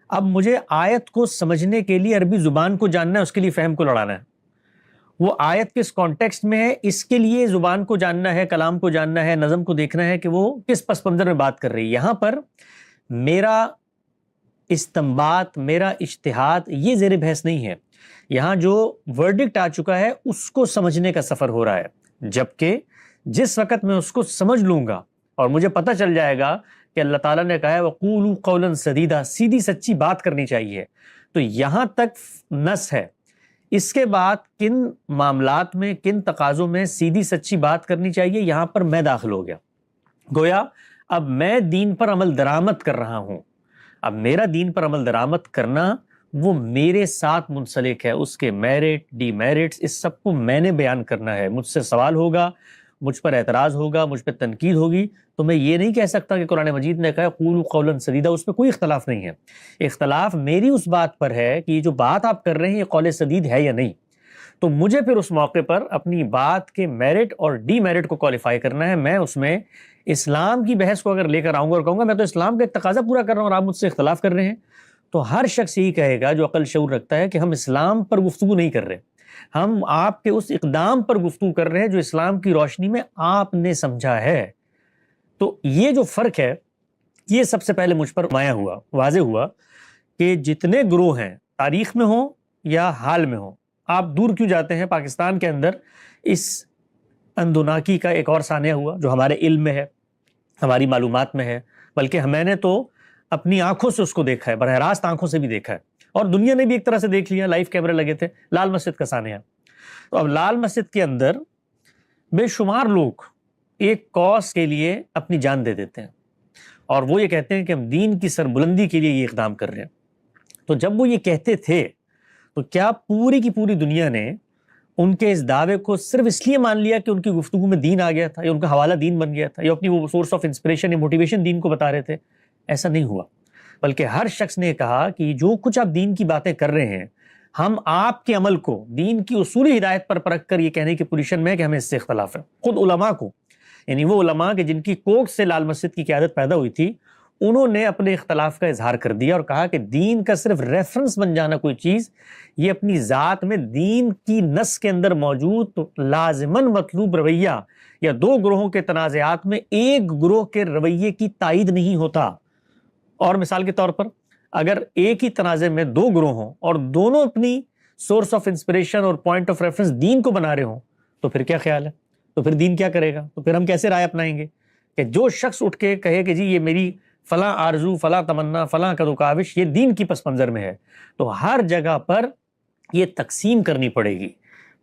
اب مجھے آیت کو سمجھنے کے لیے عربی زبان کو جاننا ہے، اس کے لیے فہم کو لڑانا ہے. وہ آیت کس کانٹیکسٹ میں ہے اس کے لیے زبان کو جاننا ہے، کلام کو جاننا ہے، نظم کو دیکھنا ہے کہ وہ کس پس منظر میں بات کر رہی ہے. یہاں پر میرا استنباط، میرا اجتہاد یہ زیر بحث نہیں ہے. یہاں جو ورڈکٹ آ چکا ہے اس کو سمجھنے کا سفر ہو رہا ہے. جبکہ جس وقت میں اس کو سمجھ لوں گا اور مجھے پتہ چل جائے گا کہ اللہ تعالیٰ نے کہا ہے وَقُولُوا قَوْلًا سَدِيدًا، سیدھی سچی بات کرنی چاہیے، تو یہاں تک نص ہے. اس کے بعد کن معاملات میں، کن تقاضوں میں سیدھی سچی بات کرنی چاہیے، یہاں پر میں داخل ہو گیا. گویا اب میں دین پر عمل درآمد کر رہا ہوں. اب میرا دین پر عمل درآمد کرنا وہ میرے ساتھ منسلک ہے، اس کے میرٹ ڈی میرٹس اس سب کو میں نے بیان کرنا ہے. مجھ سے سوال ہوگا، مجھ پر اعتراض ہوگا، مجھ پہ تنقید ہوگی، تو میں یہ نہیں کہہ سکتا کہ قرآن مجید نے کہا قولوا قولا سدیدا، اس پہ کوئی اختلاف نہیں ہے. اختلاف میری اس بات پر ہے کہ یہ جو بات آپ کر رہے ہیں یہ قول سدید ہے یا نہیں. تو مجھے پھر اس موقع پر اپنی بات کے میرٹ اور ڈی میرٹ کو کوالیفائی کرنا ہے. میں اس میں اسلام کی بحث کو اگر لے کر آؤں گا اور کہوں گا میں تو اسلام کا ایک تقاضا پورا کر رہا ہوں اور آپ مجھ سے اختلاف کر رہے ہیں، تو ہر شخص یہی کہے گا جو عقل شعور رکھتا ہے کہ ہم اسلام پر گفتگو نہیں کر رہے، ہم آپ کے اس اقدام پر گفتگو کر رہے ہیں جو اسلام کی روشنی میں آپ نے سمجھا ہے. تو یہ جو فرق ہے یہ سب سے پہلے مجھ پر واضح ہوا کہ جتنے گروہ ہیں تاریخ میں ہوں یا حال میں ہوں، آپ دور کیوں جاتے ہیں، پاکستان کے اندر اس اندوناکی کا ایک اور سانحہ ہوا جو ہمارے علم میں ہے، ہماری معلومات میں ہے، بلکہ میں نے تو اپنی آنکھوں سے اس کو دیکھا ہے، براہ راست آنکھوں سے بھی دیکھا ہے، اور دنیا نے بھی ایک طرح سے دیکھ لیا، لائیو کیمرے لگے تھے. لال مسجد کا سانحہ. تو اب لال مسجد کے اندر بے شمار لوگ ایک کاز کے لیے اپنی جان دے دیتے ہیں اور وہ یہ کہتے ہیں کہ ہم دین کی سربلندی کے لیے یہ اقدام کر رہے ہیں. تو جب وہ یہ کہتے تھے تو کیا پوری کی پوری دنیا نے ان کے اس دعوے کو صرف اس لیے مان لیا کہ ان کی گفتگو میں دین آ گیا تھا یا ان کا حوالہ دین بن گیا تھا یا اپنی وہ سورس آف انسپریشن یا موٹیویشن دین کو بتا رہے تھے؟ ایسا نہیں ہوا، بلکہ ہر شخص نے کہا کہ جو کچھ آپ دین کی باتیں کر رہے ہیں ہم آپ کے عمل کو دین کی اصولی ہدایت پر پرکھ کر یہ کہنے کی پوزیشن میں ہے کہ ہمیں اس سے اختلاف ہے. خود علماء کو، یعنی وہ علماء کہ جن کی کوکھ سے لال مسجد کی قیادت پیدا ہوئی تھی، انہوں نے اپنے اختلاف کا اظہار کر دیا اور کہا کہ دین کا صرف ریفرنس بن جانا کوئی چیز یہ اپنی ذات میں دین کی نص کے اندر موجود لازماً مطلوب رویہ یا دو گروہوں کے تنازعات میں ایک گروہ کے رویے کی تائید نہیں ہوتا. اور مثال کے طور پر اگر ایک ہی تنازع میں دو گروہ ہوں اور دونوں اپنی سورس آف انسپریشن اور پوائنٹ آف ریفرنس دین کو بنا رہے ہوں تو پھر کیا خیال ہے؟ تو پھر دین کیا کرے گا؟ تو پھر ہم کیسے رائے اپنائیں گے کہ جو شخص اٹھ کے کہے کہ جی یہ میری فلاں آرزو، فلاں تمنا، فلاں کد و کاوش یہ دین کی پس منظر میں ہے، تو ہر جگہ پر یہ تقسیم کرنی پڑے گی.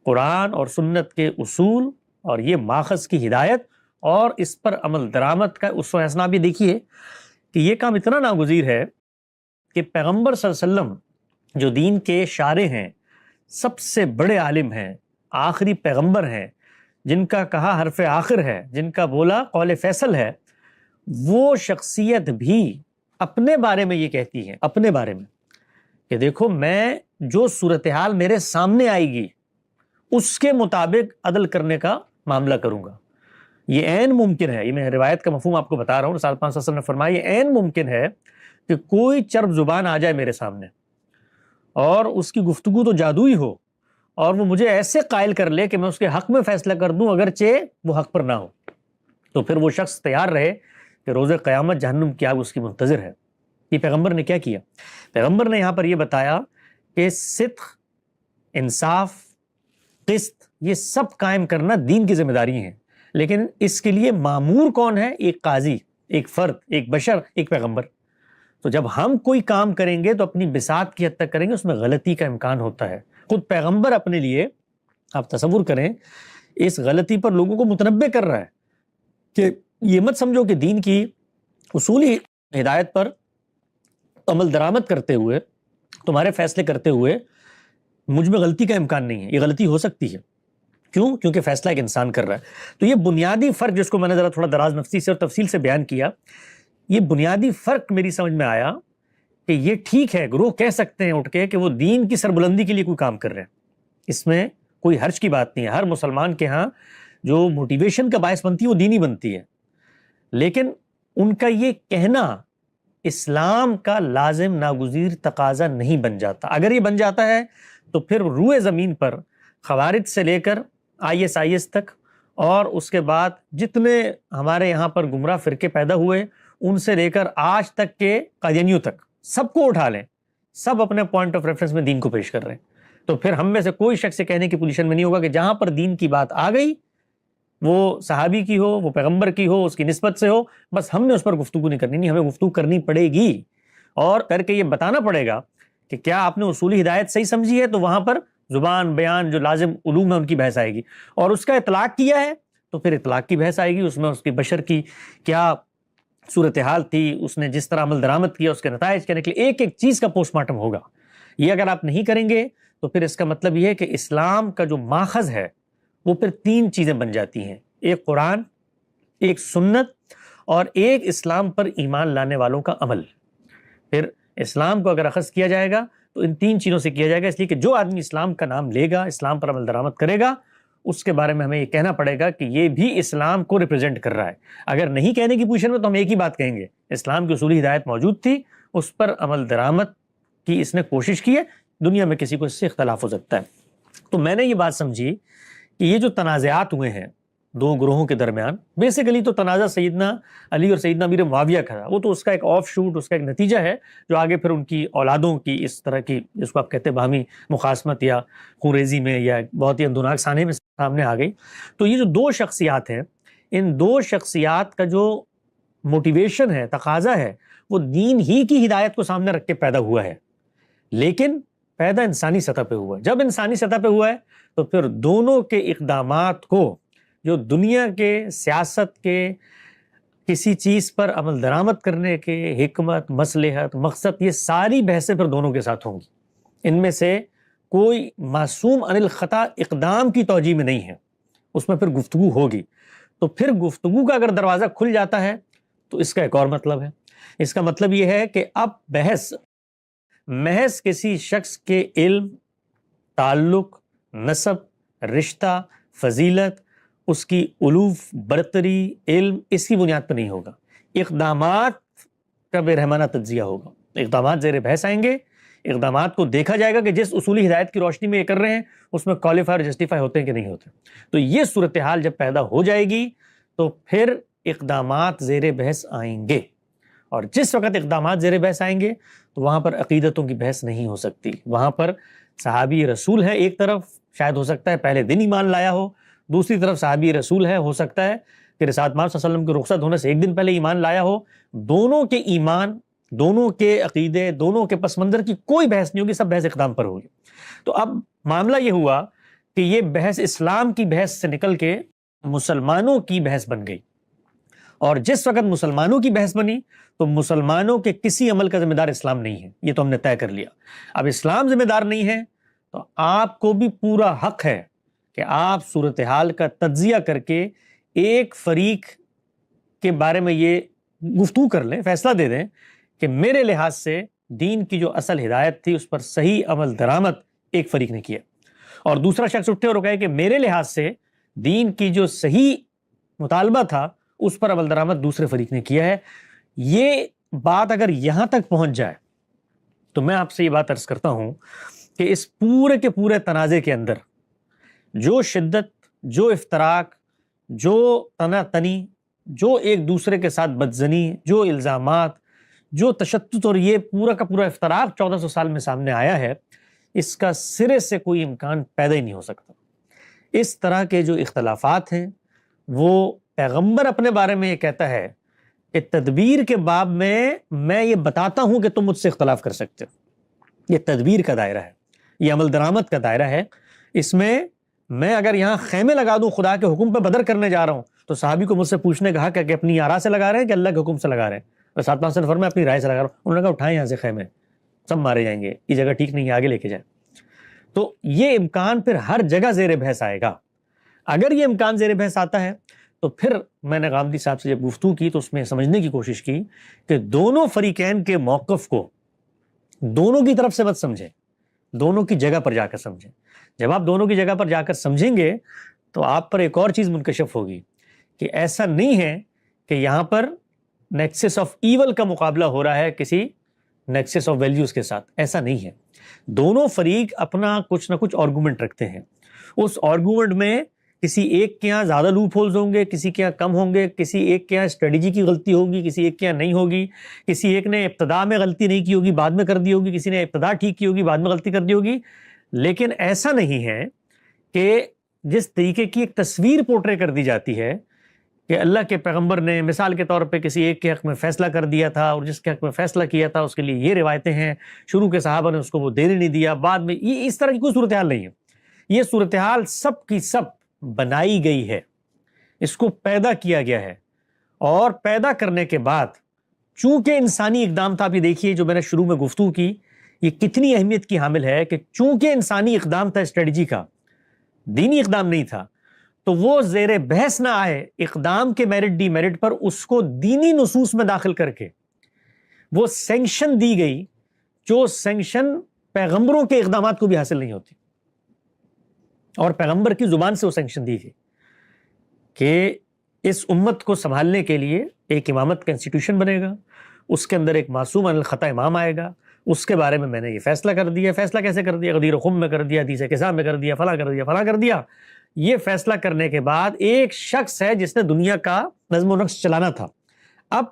قرآن اور سنت کے اصول اور یہ ماخذ کی ہدایت اور اس پر عمل درآمد کا اسوہ حسنہ. بھی دیکھیے کہ یہ کام اتنا ناگزیر ہے کہ پیغمبر صلی اللہ علیہ وسلم جو دین کے شارع ہیں، سب سے بڑے عالم ہیں، آخری پیغمبر ہیں، جن کا کہا حرف آخر ہے، جن کا بولا قول فیصل ہے، وہ شخصیت بھی اپنے بارے میں یہ کہتی ہے، اپنے بارے میں کہ دیکھو میں جو صورتحال میرے سامنے آئے گی اس کے مطابق عدل کرنے کا معاملہ کروں گا. یہ عین ممکن ہے، یہ میں روایت کا مفہوم آپ کو بتا رہا ہوں، رسول پاک صلی اللہ علیہ وسلم نے فرمایا یہ عین ممکن ہے کہ کوئی چرب زبان آ جائے میرے سامنے اور اس کی گفتگو تو جادوئی ہو اور وہ مجھے ایسے قائل کر لے کہ میں اس کے حق میں فیصلہ کر دوں اگرچہ وہ حق پر نہ ہو. تو پھر وہ شخص تیار رہے کہ روز قیامت جہنم کی آگ اس کی منتظر ہے. یہ پیغمبر نے کیا کیا؟ پیغمبر نے یہاں پر یہ بتایا کہ صدق، انصاف، قسط یہ سب قائم کرنا دین کی ذمہ داری ہیں، لیکن اس کے لیے مامور کون ہے؟ ایک قاضی، ایک فرد، ایک بشر، ایک پیغمبر. تو جب ہم کوئی کام کریں گے تو اپنی بساط کی حد تک کریں گے، اس میں غلطی کا امکان ہوتا ہے. خود پیغمبر اپنے لیے، آپ تصور کریں، اس غلطی پر لوگوں کو متنبہ کر رہا ہے کہ یہ مت سمجھو کہ دین کی اصولی ہدایت پر عمل درآمد کرتے ہوئے، تمہارے فیصلے کرتے ہوئے مجھ میں غلطی کا امکان نہیں ہے. یہ غلطی ہو سکتی ہے. کیوں؟ کیونکہ فیصلہ ایک انسان کر رہا ہے. تو یہ بنیادی فرق جس کو میں نے ذرا تھوڑا دراز نفسی سے اور تفصیل سے بیان کیا، یہ بنیادی فرق میری سمجھ میں آیا کہ یہ ٹھیک ہے گروہ کہہ سکتے ہیں اٹھ کے کہ وہ دین کی سربلندی کے لیے کوئی کام کر رہے ہیں، اس میں کوئی حرج کی بات نہیں ہے. ہر مسلمان کے ہاں جو موٹیویشن کا باعث بنتی ہے وہ دینی بنتی ہے، لیکن ان کا یہ کہنا اسلام کا لازم ناگزیر تقاضا نہیں بن جاتا. اگر یہ بن جاتا ہے تو پھر روئے زمین پر خوارج سے لے کر IS تک اور اس کے بعد جتنے ہمارے یہاں پر گمراہ فرقے پیدا ہوئے ان سے لے کر آج تک کے قادیانیوں تک، سب کو اٹھا لیں، سب اپنے پوائنٹ آف ریفرنس میں دین کو پیش کر رہے ہیں. تو پھر ہم میں سے کوئی شخص سے کہنے کی پوزیشن میں نہیں ہوگا کہ جہاں پر دین کی بات آ گئی وہ صحابی کی ہو، وہ پیغمبر کی ہو، اس کی نسبت سے ہو، بس ہم نے اس پر گفتگو نہیں کرنی. نہیں، ہمیں گفتگو کرنی پڑے گی اور کر کے یہ بتانا پڑے گا کہ کیا آپ نے اصولی ہدایت صحیح سمجھی ہے، تو وہاں پر زبان، بیان، جو لازم علوم ہے ان کی بحث آئے گی، اور اس کا اطلاق کیا ہے تو پھر اطلاق کی بحث آئے گی. اس میں اس کی بشر کی کیا صورتحال تھی، اس نے جس طرح عمل درآمد کیا، اس کے نتائج کیا نکلے، ایک ایک چیز کا پوسٹ مارٹم ہوگا. یہ اگر آپ نہیں کریں گے تو پھر اس کا مطلب یہ ہے کہ اسلام کا جو ماخذ ہے وہ پھر 3 چیزیں بن جاتی ہیں، ایک قرآن، ایک سنت، اور ایک اسلام پر ایمان لانے والوں کا عمل۔ پھر اسلام کو اگر اخذ کیا جائے گا تو ان 3 چیزوں سے کیا جائے گا، اس لیے کہ جو آدمی اسلام کا نام لے گا، اسلام پر عمل درآمد کرے گا، اس کے بارے میں ہمیں یہ کہنا پڑے گا کہ یہ بھی اسلام کو ریپرزینٹ کر رہا ہے۔ اگر نہیں کہنے کی پوزیشن میں تو ہم ایک ہی بات کہیں گے، اسلام کی اصولی ہدایت موجود تھی، اس پر عمل درآمد کی اس نے کوشش کی ہے، دنیا میں کسی کو اس سے اختلاف ہو سکتا ہے۔ تو میں نے یہ بات سمجھی کہ یہ جو تنازعات ہوئے ہیں 2 گروہوں کے درمیان، بیسیکلی تو تنازع سیدنا علی اور سیدنا امیر معاویہ کا تھا، وہ تو اس کا ایک آف شوٹ، اس کا ایک نتیجہ ہے جو آگے پھر ان کی اولادوں کی اس طرح کی، جس کو آپ کہتے ہیں باہمی مخاصمت یا خوریزی میں یا بہت ہی اندوناک سانے میں سامنے آ گئی۔ تو یہ جو 2 شخصیات ہیں، ان 2 شخصیات کا جو موٹیویشن ہے، تقاضا ہے، وہ دین ہی کی ہدایت کو سامنے رکھ کے پیدا ہوا ہے، لیکن پیدا انسانی سطح پہ ہوا ہے۔ جب انسانی سطح پہ ہوا ہے تو پھر دونوں کے اقدامات کو، جو دنیا کے سیاست کے کسی چیز پر عمل درآمد کرنے کے حکمت، مصلحت، مقصد، یہ ساری بحثیں پھر دونوں کے ساتھ ہوں گی۔ ان میں سے کوئی معصوم عن الخطا اقدام کی توجیہ میں نہیں ہے، اس میں پھر گفتگو ہوگی۔ تو پھر گفتگو کا اگر دروازہ کھل جاتا ہے تو اس کا ایک اور مطلب ہے، اس کا مطلب یہ ہے کہ اب بحث محض کسی شخص کے علم، تعلق، نسب، رشتہ، فضیلت، اس کی الوف، برتری، علم، اس کی بنیاد پر نہیں ہوگا، اقدامات کا بے رحمانہ تجزیہ ہوگا۔ اقدامات زیر بحث آئیں گے، اقدامات کو دیکھا جائے گا کہ جس اصولی ہدایت کی روشنی میں یہ کر رہے ہیں اس میں کوالیفائی اور جسٹیفائی ہوتے ہیں کہ نہیں ہوتے۔ تو یہ صورتحال جب پیدا ہو جائے گی تو پھر اقدامات زیر بحث آئیں گے، اور جس وقت اقدامات زیر بحث آئیں گے تو وہاں پر عقیدتوں کی بحث نہیں ہو سکتی۔ وہاں پر صحابی رسول ہے، ایک طرف شاید ہو سکتا ہے پہلے دن ایمان لایا ہو، دوسری طرف صحابی رسول ہے، ہو سکتا ہے کہ رسالت مآب صلی اللہ علیہ وسلم کے رخصت ہونے سے ایک دن پہلے ایمان لایا ہو۔ دونوں کے ایمان، دونوں کے عقیدے، دونوں کے پس منظر کی کوئی بحث نہیں ہوگی، سب بحث اقدام پر ہوگی۔ تو اب معاملہ یہ ہوا کہ یہ بحث اسلام کی بحث سے نکل کے مسلمانوں کی بحث بن گئی، اور جس وقت مسلمانوں کی بحث بنی تو مسلمانوں کے کسی عمل کا ذمہ دار اسلام نہیں ہے، یہ تو ہم نے طے کر لیا۔ اب اسلام ذمہ دار نہیں ہے تو آپ کو بھی پورا حق ہے کہ آپ صورتحال کا تجزیہ کر کے ایک فریق کے بارے میں یہ گفتگو کر لیں، فیصلہ دے دیں کہ میرے لحاظ سے دین کی جو اصل ہدایت تھی اس پر صحیح عمل درآمد ایک فریق نے کیا، اور دوسرا شخص اٹھے اور کہے کہ میرے لحاظ سے دین کی جو صحیح مطالبہ تھا اس پر عمل درآمد دوسرے فریق نے کیا ہے۔ یہ بات اگر یہاں تک پہنچ جائے تو میں آپ سے یہ بات عرض کرتا ہوں کہ اس پورے کے پورے تنازع کے اندر جو شدت، جو افتراق، جو تنا تنی، جو ایک دوسرے کے ساتھ بدزنی، جو الزامات، جو تشدد اور یہ پورا کا پورا افتراق 1400 سال میں سامنے آیا ہے، اس کا سرے سے کوئی امکان پیدا ہی نہیں ہو سکتا۔ اس طرح کے جو اختلافات ہیں وہ پیغمبر اپنے بارے میں یہ کہتا ہے کہ تدبیر کے باب میں یہ بتاتا ہوں کہ تم مجھ سے اختلاف کر سکتے ہو۔ یہ تدبیر کا دائرہ ہے، یہ عمل درآمد کا دائرہ ہے۔ اس میں اگر یہاں خیمے لگا دوں خدا کے حکم پہ بدر کرنے جا رہا ہوں تو صحابی کو مجھ سے پوچھنے کا حق ہے کہ اپنی آرا سے لگا رہے ہیں کہ اللہ کے حکم سے لگا رہے ہیں۔ بس آتما سے فرمایا اپنی رائے سے لگا رہا ہوں۔ انہوں نے کہا اٹھائیں یہاں سے خیمے، سب مارے جائیں گے، یہ جگہ ٹھیک نہیں ہے، آگے لے کے جائیں۔ تو یہ امکان پھر ہر جگہ زیر بحث آئے گا۔ اگر یہ امکان زیر بحث آتا ہے تو پھر میں نے غامدی صاحب سے جب گفتگو کی تو اس میں سمجھنے کی کوشش کی کہ دونوں فریقین کے موقف کو دونوں کی طرف سے مت سمجھیں، دونوں کی جگہ پر جا کر سمجھیں۔ جب آپ دونوں کی جگہ پر جا کر سمجھیں گے تو آپ پر ایک اور چیز منکشف ہوگی کہ ایسا نہیں ہے کہ یہاں پر نیکسس آف ایول کا مقابلہ ہو رہا ہے کسی نیکسس آف ویلیوز کے ساتھ، ایسا نہیں ہے۔ دونوں فریق اپنا کچھ نہ کچھ آرگومنٹ رکھتے ہیں، اس آرگومنٹ میں کسی ایک کے یہاں زیادہ لوپ ہولز ہوں گے، کسی کے یہاں کم ہوں گے، کسی ایک کے یہاں اسٹریٹجی کی غلطی ہوگی، کسی ایک کے یہاں نہیں ہوگی، کسی ایک نے ابتدا میں غلطی نہیں کی ہوگی بعد میں کر دی ہوگی، کسی نے ابتدا ٹھیک کی ہوگی بعد میں غلطی کر دی ہوگی۔ لیکن ایسا نہیں ہے کہ جس طریقے کی ایک تصویر پورٹرے کر دی جاتی ہے کہ اللہ کے پیغمبر نے مثال کے طور پہ کسی ایک کے حق میں فیصلہ کر دیا تھا اور جس کے حق میں فیصلہ کیا تھا اس کے لیے یہ روایتیں ہیں، شروع کے صحابہ نے اس کو وہ دینے نہیں دیا، بعد میں یہ اس طرح کی کوئی صورتحال نہیں ہے۔ یہ صورتحال سب کی سب بنائی گئی ہے، اس کو پیدا کیا گیا ہے، اور پیدا کرنے کے بعد چونکہ انسانی اقدام تھا، آپ یہ دیکھیے جو میں نے شروع میں گفتگو کی، یہ کتنی اہمیت کی حامل ہے کہ چونکہ انسانی اقدام تھا اسٹریٹجی کا، دینی اقدام نہیں تھا، تو وہ زیر بحث نہ آئے اقدام کے میرٹ ڈی میرٹ پر، اس کو دینی نصوص میں داخل کر کے وہ سینکشن دی گئی جو سینکشن پیغمبروں کے اقدامات کو بھی حاصل نہیں ہوتی، اور پیغمبر کی زبان سے وہ سینکشن دی گئی کہ اس امت کو سنبھالنے کے لیے ایک امامت کا انسٹیٹیوشن بنے گا، اس کے اندر ایک معصوم عن الخطا امام آئے گا، اس کے بارے میں نے یہ فیصلہ کر دیا۔ فیصلہ کیسے کر دیا؟ غدیر خم میں کر دیا، حدیث قصہ میں کر دیا، فلاں کر دیا، فلاں کر دیا۔ یہ فیصلہ کرنے کے بعد ایک شخص ہے جس نے دنیا کا نظم و نقش چلانا تھا، اب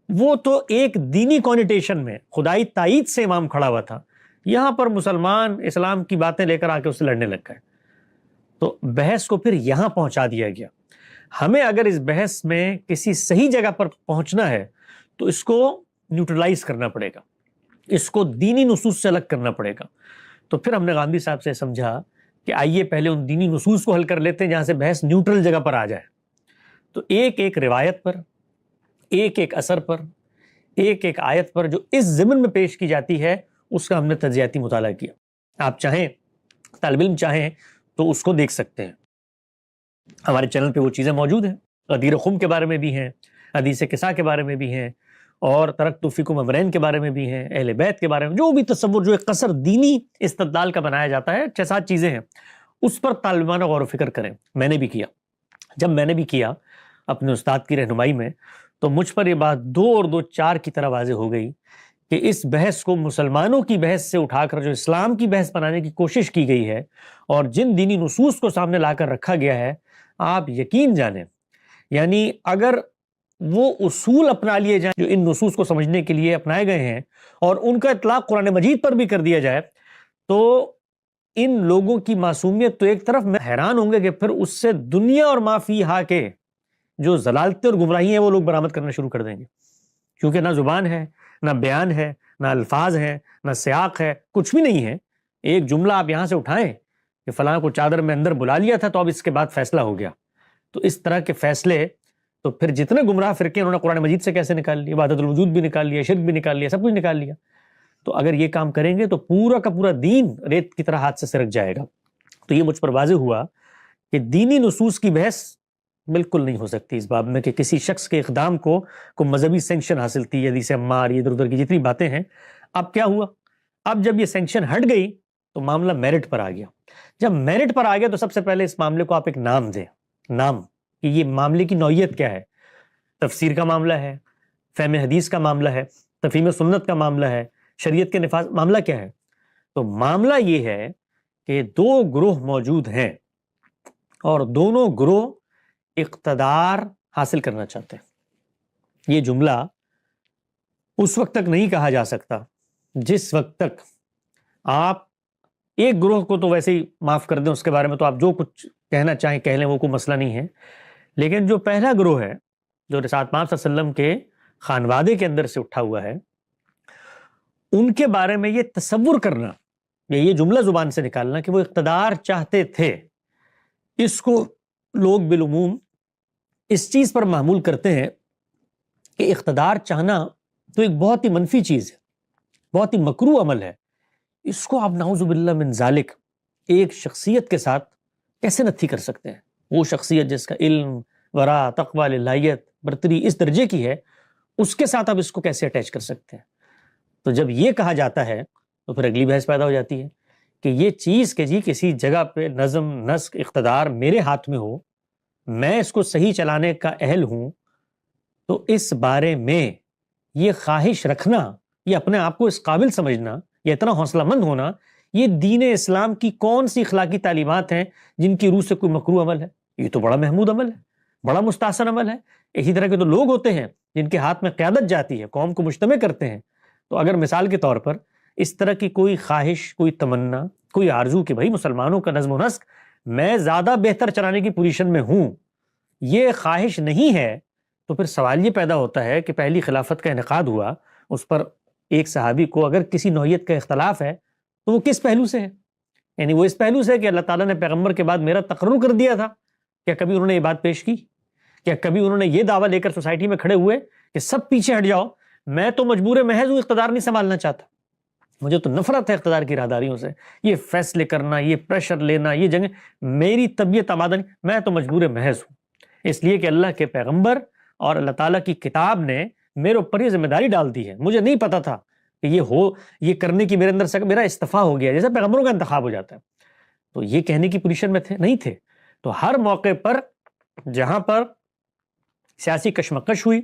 وہ تو ایک دینی کونیٹیشن میں خدائی تائید سے امام کھڑا ہوا تھا، یہاں پر مسلمان اسلام کی باتیں لے کر آ کے اس سے لڑنے لگ گئے، تو بحث کو پھر یہاں پہنچا دیا گیا۔ ہمیں اگر اس بحث میں کسی صحیح جگہ پر پہنچنا ہے تو اس کو نیوٹرلائز کرنا پڑے گا، اس کو دینی نصوص سے الگ کرنا پڑے گا۔ تو پھر ہم نے گاندھی صاحب سے سمجھا کہ آئیے پہلے ان دینی نصوص کو حل کر لیتے ہیں جہاں سے بحث نیوٹرل جگہ پر آ جائے۔ تو ایک ایک روایت پر، ایک ایک اثر پر، ایک ایک آیت پر جو اس ضمن میں پیش کی جاتی ہے اس کا ہم نے تجزیاتی مطالعہ کیا۔ آپ چاہیں، طالب علم چاہیں تو اس کو دیکھ سکتے ہیں، ہمارے چینل پہ وہ چیزیں موجود ہیں، غدیر خم کے بارے میں بھی ہیں، حدیث قصہ کے بارے میں بھی ہیں، اور ترکت فیکم امرین کے بارے میں بھی ہیں، اہل بیت کے بارے میں، جو بھی تصور جو ایک قصر دینی استدلال کا بنایا جاتا ہے، 6-7 چیزیں ہیں، اس پر طالبانہ غور و فکر کریں۔ میں نے بھی کیا، جب میں نے بھی کیا اپنے استاد کی رہنمائی میں، تو مجھ پر یہ بات 2 اور 2 4 کی طرح واضح ہو گئی کہ اس بحث کو مسلمانوں کی بحث سے اٹھا کر جو اسلام کی بحث بنانے کی کوشش کی گئی ہے اور جن دینی نصوص کو سامنے لا کر رکھا گیا ہے، آپ یقین جانیں، یعنی اگر وہ اصول اپنا لیے جائیں جو ان نصوص کو سمجھنے کے لیے اپنائے گئے ہیں اور ان کا اطلاق قرآن مجید پر بھی کر دیا جائے، تو ان لوگوں کی معصومیت تو ایک طرف میں حیران ہوں گے کہ پھر اس سے دنیا اور ما فیہا کے جو ضلالتیں اور گمراہی ہیں وہ لوگ برآمد کرنا شروع کر دیں گے، کیونکہ نہ زبان ہے، نہ بیان ہے، نہ الفاظ ہیں، نہ سیاق ہے، کچھ بھی نہیں ہے۔ ایک جملہ آپ یہاں سے اٹھائیں کہ فلاں کو چادر میں اندر بلا لیا تھا تو اب اس کے بعد فیصلہ ہو گیا، تو اس طرح کے فیصلے تو پھر جتنے گمراہ فرقے انہوں نے قرآن مجید سے کیسے نکال لیا، وحدت الوجود بھی نکال لیا، شرک بھی نکال لیا، سب کچھ نکال لیا۔ تو اگر یہ کام کریں گے تو پورا کا پورا دین ریت کی طرح ہاتھ سے سرک جائے گا۔ تو یہ مجھ پر واضح ہوا کہ دینی نصوص کی بحث بالکل نہیں ہو سکتی اس باب میں کہ کسی شخص کے اقدام کو مذہبی سینکشن حاصل تھی، حدیث عمار، ادھر ادھر کی جتنی باتیں ہیں۔ اب کیا ہوا؟ اب جب یہ سینکشن ہٹ گئی تو معاملہ میرٹ پر آ گیا۔ جب میرٹ پر آ گیا تو سب سے پہلے اس معاملے کو آپ ایک نام دیں، نام کہ یہ معاملے کی نوعیت کیا ہے۔ تفسیر کا معاملہ ہے، فہم حدیث کا معاملہ ہے، تفہیم سنت کا معاملہ ہے، شریعت کے نفاذ، معاملہ کیا ہے؟ تو معاملہ یہ ہے کہ 2 گروہ موجود ہیں اور دونوں گروہ اقتدار حاصل کرنا چاہتے ہیں۔ یہ جملہ اس وقت تک نہیں کہا جا سکتا جس وقت تک آپ ایک گروہ کو تو ویسے ہی معاف کر دیں، اس کے بارے میں تو آپ جو کچھ کہنا چاہیں کہہ لیں، وہ کوئی مسئلہ نہیں ہے، لیکن جو پہلا گروہ ہے جو رسالت پاک صلی اللہ علیہ وسلم کے خانوادے کے اندر سے اٹھا ہوا ہے، ان کے بارے میں یہ تصور کرنا یا یہ جملہ زبان سے نکالنا کہ وہ اقتدار چاہتے تھے، اس کو لوگ بالعموم اس چیز پر معمول کرتے ہیں کہ اقتدار چاہنا تو ایک بہت ہی منفی چیز ہے، بہت ہی مکروہ عمل ہے، اس کو آپ نعوذ باللہ من ذالک ایک شخصیت کے ساتھ کیسے نتھی کر سکتے ہیں؟ وہ شخصیت جس کا علم، ورع، تقوی، للہیت، برتری اس درجے کی ہے، اس کے ساتھ آپ اس کو کیسے اٹیچ کر سکتے ہیں؟ تو جب یہ کہا جاتا ہے تو پھر اگلی بحث پیدا ہو جاتی ہے کہ یہ چیز کہ جی کسی جگہ پہ نظم، نسق، اقتدار میرے ہاتھ میں ہو، میں اس کو صحیح چلانے کا اہل ہوں، تو اس بارے میں یہ خواہش رکھنا، یہ اپنے آپ کو اس قابل سمجھنا، یہ اتنا حوصلہ مند ہونا، یہ دین اسلام کی کون سی اخلاقی تعلیمات ہیں جن کی روح سے کوئی مکروہ عمل ہے؟ یہ تو بڑا محمود عمل ہے، بڑا مستحسن عمل ہے۔ اسی طرح کے تو لوگ ہوتے ہیں جن کے ہاتھ میں قیادت جاتی ہے، قوم کو مجتمع کرتے ہیں، تو اگر مثال کے طور پر اس طرح کی کوئی خواہش، کوئی تمنا، کوئی آرزو کہ بھائی مسلمانوں کا نظم و نسق میں زیادہ بہتر چلانے کی پوزیشن میں ہوں، یہ خواہش نہیں ہے، تو پھر سوال یہ پیدا ہوتا ہے کہ پہلی خلافت کا انعقاد ہوا، اس پر ایک صحابی کو اگر کسی نوعیت کا اختلاف ہے تو وہ کس پہلو سے ہے؟ یعنی وہ اس پہلو سے کہ اللہ تعالیٰ نے پیغمبر کے بعد میرا تقرر کر دیا تھا، کیا کبھی انہوں نے یہ بات پیش کی؟ کیا کبھی انہوں نے یہ دعویٰ لے کر سوسائٹی میں کھڑے ہوئے کہ سب پیچھے ہٹ جاؤ، میں تو مجبور محض ہوں، اقتدار نہیں سنبھالنا چاہتا؟ مجھے تو نفرت ہے اقتدار کی راہداریوں سے، یہ فیصلے کرنا، یہ پریشر لینا، یہ جنگ میری طبیعت آمادہ نہیں، میں تو مجبور محض ہوں، اس لیے کہ اللہ کے پیغمبر اور اللہ تعالیٰ کی کتاب نے میرے اوپر یہ ذمہ داری ڈال دی ہے، مجھے نہیں پتا تھا کہ یہ کرنے کی میرے اندر میرا استعفیٰ ہو گیا، جیسے پیغمبروں کا انتخاب ہو جاتا ہے، تو یہ کہنے کی پوزیشن میں نہیں تھے۔ تو ہر موقع پر جہاں پر سیاسی کشمکش ہوئی،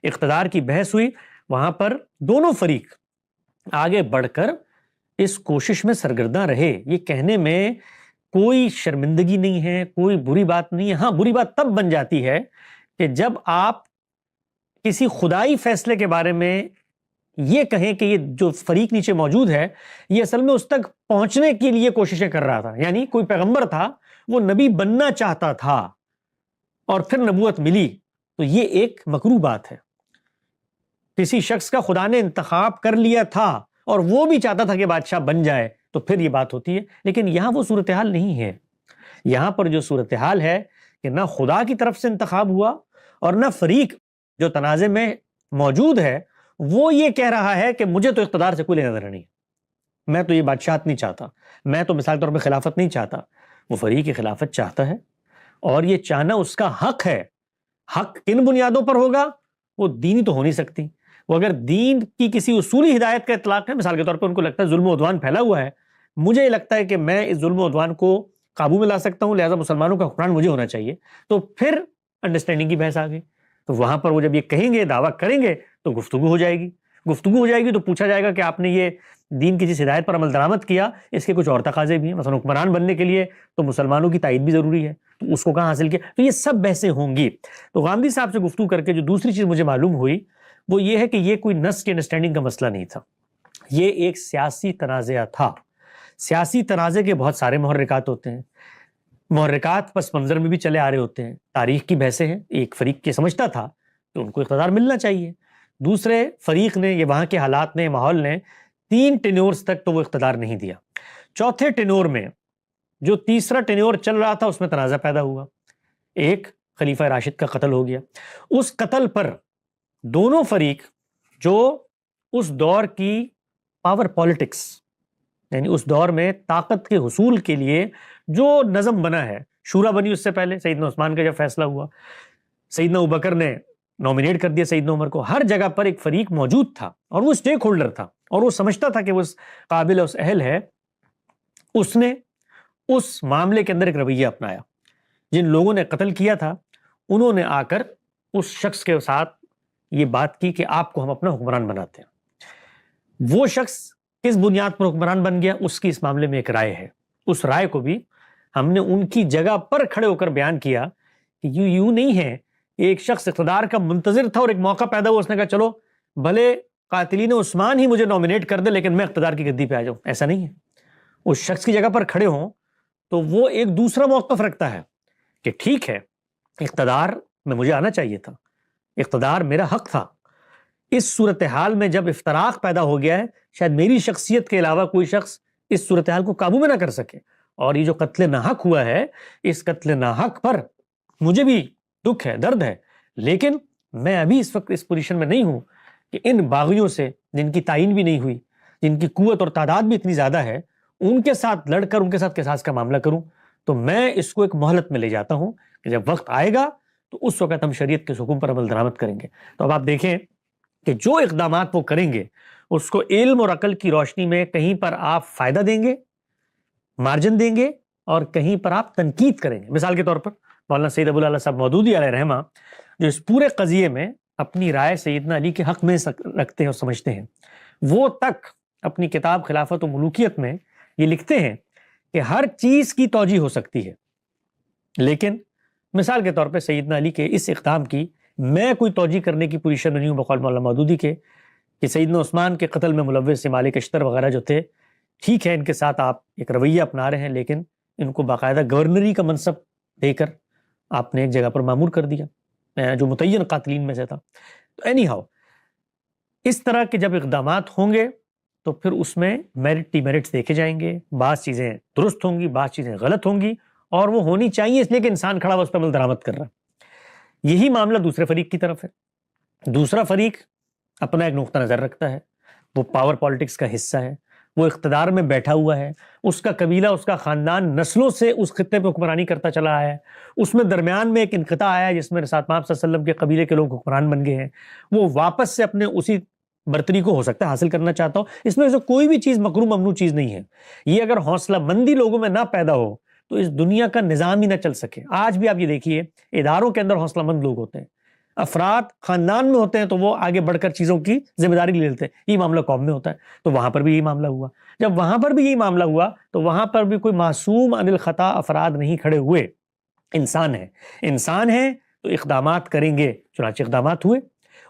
اقتدار کی بحث ہوئی، وہاں پر دونوں فریق آگے بڑھ کر اس کوشش میں سرگرداں رہے۔ یہ کہنے میں کوئی شرمندگی نہیں ہے، کوئی بری بات نہیں ہے۔ ہاں، بری بات تب بن جاتی ہے کہ جب آپ کسی خدائی فیصلے کے بارے میں یہ کہیں کہ یہ جو فریق نیچے موجود ہے یہ اصل میں اس تک پہنچنے کے لیے کوششیں کر رہا تھا، یعنی کوئی پیغمبر تھا، وہ نبی بننا چاہتا تھا اور پھر نبوت ملی، تو یہ ایک مکروہ بات ہے۔ کسی شخص کا خدا نے انتخاب کر لیا تھا اور وہ بھی چاہتا تھا کہ بادشاہ بن جائے تو پھر یہ بات ہوتی ہے، لیکن یہاں وہ صورتحال نہیں ہے۔ یہاں پر جو صورتحال ہے کہ نہ خدا کی طرف سے انتخاب ہوا اور نہ فریق جو تنازع میں موجود ہے وہ یہ کہہ رہا ہے کہ مجھے تو اقتدار سے کوئی لینا دینا نہیں، میں تو یہ بادشاہت نہیں چاہتا، میں تو مثال طور پہ خلافت نہیں چاہتا۔ وہ فریق خلافت چاہتا ہے اور یہ چاہنا اس کا حق ہے۔ حق کن بنیادوں پر ہوگا؟ وہ دینی تو ہو نہیں سکتی۔ وہ اگر دین کی کسی اصولی ہدایت کا اطلاق ہے، مثال کے طور پر ان کو لگتا ہے ظلم و عدوان پھیلا ہوا ہے، مجھے یہ لگتا ہے کہ میں اس ظلم و عدوان کو قابو میں لا سکتا ہوں، لہذا مسلمانوں کا حکمران مجھے ہونا چاہیے، تو پھر انڈرسٹینڈنگ کی بحث آ گئی۔ تو وہاں پر وہ جب یہ کہیں گے، دعویٰ کریں گے، تو گفتگو ہو جائے گی تو پوچھا جائے گا کہ آپ نے یہ دین کی جس ہدایت پر عمل درآمد کیا اس کے کچھ اور تقاضے بھی ہیں، مثلا حکمران بننے کے لیے تو مسلمانوں کی تائید بھی ضروری ہے، تو اس کو کہاں حاصل کیا؟ تو یہ سب بحثیں ہوں گی۔ تو غامدی صاحب سے گفتگو کر کے جو دوسری چیز مجھے معلوم ہوئی وہ یہ ہے کہ یہ کوئی نص کی انڈرسٹینڈنگ کا مسئلہ نہیں تھا، یہ ایک سیاسی تنازعہ تھا۔ سیاسی تنازع کے بہت سارے محرکات ہوتے ہیں، محرکات پس منظر میں بھی چلے آ رہے ہوتے ہیں، تاریخ کی بحثیں ہیں۔ ایک فریق یہ سمجھتا تھا کہ ان کو اقتدار ملنا چاہیے، دوسرے فریق نے، یہ وہاں کے حالات نے، ماحول نے 3 ٹینیورز تک تو وہ اقتدار نہیں دیا۔ چوتھے ٹینیور میں جو تیسرا ٹینیور چل رہا تھا اس میں تنازع پیدا ہوا، ایک خلیفہ راشد کا قتل ہو گیا۔ اس قتل پر دونوں فریق جو اس دور کی پاور پالیٹکس، یعنی اس دور میں طاقت کے حصول کے لیے جو نظم بنا ہے، شورا بنی اس سے پہلے، سیدنا عثمان کا جب فیصلہ ہوا، سیدنا ابوبکر نے نومینیٹ کر دیا سیدنا عمر کو، ہر جگہ پر ایک فریق موجود تھا اور وہ سٹیک ہولڈر تھا اور وہ سمجھتا تھا کہ وہ اس قابل اس اہل ہے۔ اس نے اس معاملے کے اندر ایک رویہ اپنایا، جن لوگوں نے قتل کیا تھا انہوں نے آ کر اس شخص کے ساتھ یہ بات کی کہ آپ کو ہم اپنا حکمران بناتے ہیں۔ وہ شخص کس بنیاد پر حکمران بن گیا اس کی اس معاملے میں ایک رائے ہے، اس رائے کو بھی ہم نے ان کی جگہ پر کھڑے ہو کر بیان کیا کہ یوں نہیں ہے، ایک شخص اقتدار کا منتظر تھا اور ایک موقع پیدا ہوا، اس نے کہا چلو بھلے قاتلین عثمان ہی مجھے نومینیٹ کر دے لیکن میں اقتدار کی گدی پہ آ جاؤں، ایسا نہیں ہے۔ اس شخص کی جگہ پر کھڑے ہوں تو وہ ایک دوسرا موقف رکھتا ہے کہ ٹھیک ہے، اقتدار میں مجھے آنا چاہیے تھا، اقتدار میرا حق تھا۔ اس صورتحال میں جب افتراق پیدا ہو گیا ہے، شاید میری شخصیت کے علاوہ کوئی شخص اس صورتحال کو قابو میں نہ کر سکے، اور یہ جو قتل ناحق ہوا ہے، اس قتل ناحق پر مجھے بھی دکھ ہے، درد ہے، لیکن میں ابھی اس وقت اس پوزیشن میں نہیں ہوں کہ ان باغیوں سے جن کی تعین بھی نہیں ہوئی، جن کی قوت اور تعداد بھی اتنی زیادہ ہے، ان کے ساتھ لڑ کر ان کے ساتھ قصاص کا معاملہ کروں۔ تو میں اس کو ایک مہلت میں لے جاتا ہوں کہ جب وقت آئے گا تو اس وقت ہم شریعت کے حکم پر عمل درآمد کریں گے۔ تو اب آپ دیکھیں کہ جو اقدامات وہ کریں گے اس کو علم اور عقل کی روشنی میں کہیں پر آپ فائدہ دیں گے، مارجن دیں گے، اور کہیں پر آپ تنقید کریں گے۔ مثال کے طور پر مولانا سید ابو العلا صاحب مودودی علیہ رحمہ جو اس پورے قضیے میں اپنی رائے سیدنا علی کے حق میں رکھتے ہیں اور سمجھتے ہیں، وہ تک اپنی کتاب خلافت و ملوکیت میں یہ لکھتے ہیں کہ ہر چیز کی توجیہ ہو سکتی ہے، لیکن مثال کے طور پہ سیدنا علی کے اس اقدام کی میں کوئی توجیہ کرنے کی پوزیشن نہیں ہوں بقول مولانا مودودی کے، کہ سیدنا عثمان کے قتل میں ملوث مالک اشتر وغیرہ جو تھے، ٹھیک ہے ان کے ساتھ آپ ایک رویہ اپنا رہے ہیں، لیکن ان کو باقاعدہ گورنری کا منصب دے کر آپ نے ایک جگہ پر مامور کر دیا جو متعین قاتلین میں سے تھا۔ تو اینی ہاؤ اس طرح کے جب اقدامات ہوں گے تو پھر اس میں میرٹ ڈی میرٹس دیکھے جائیں گے، بعض چیزیں درست ہوں گی، بعض چیزیں غلط ہوں گی، اور وہ ہونی چاہیے اس لیے کہ انسان کھڑا ہوا اس پہ عمل درآمد کر رہا ہے۔ یہی معاملہ دوسرے فریق کی طرف ہے۔ دوسرا فریق اپنا ایک نقطہ نظر رکھتا ہے، وہ پاور پالیٹکس کا حصہ ہے، وہ اقتدار میں بیٹھا ہوا ہے، اس کا قبیلہ، اس کا خاندان نسلوں سے اس خطے پہ حکمرانی کرتا چلا آیا ہے، اس میں درمیان میں ایک انقطاع آیا جس میں رسالت مآب صلی اللہ علیہ وسلم کے قبیلے کے لوگ حکمران بن گئے ہیں، وہ واپس سے اپنے اسی برتری کو ہو سکتا ہے حاصل کرنا چاہتا ہو. اس میں سے کوئی بھی چیز مکروہ ممنوع چیز نہیں ہے. یہ اگر حوصلہ مندی لوگوں میں نہ پیدا ہو تو اس دنیا کا نظام ہی نہ چل سکے. آج بھی آپ یہ دیکھیے اداروں کے اندر حوصلہ مند لوگ ہوتے ہیں، افراد خاندان میں ہوتے ہیں تو وہ آگے بڑھ کر چیزوں کی ذمہ داری لے لیتے ہیں. یہ معاملہ قوم میں ہوتا ہے تو وہاں پر بھی یہی معاملہ ہوا. جب وہاں پر بھی یہی معاملہ ہوا تو وہاں پر بھی کوئی معصوم عن الخطا افراد نہیں کھڑے ہوئے. انسان ہے تو اقدامات کریں گے، چنانچہ اقدامات ہوئے.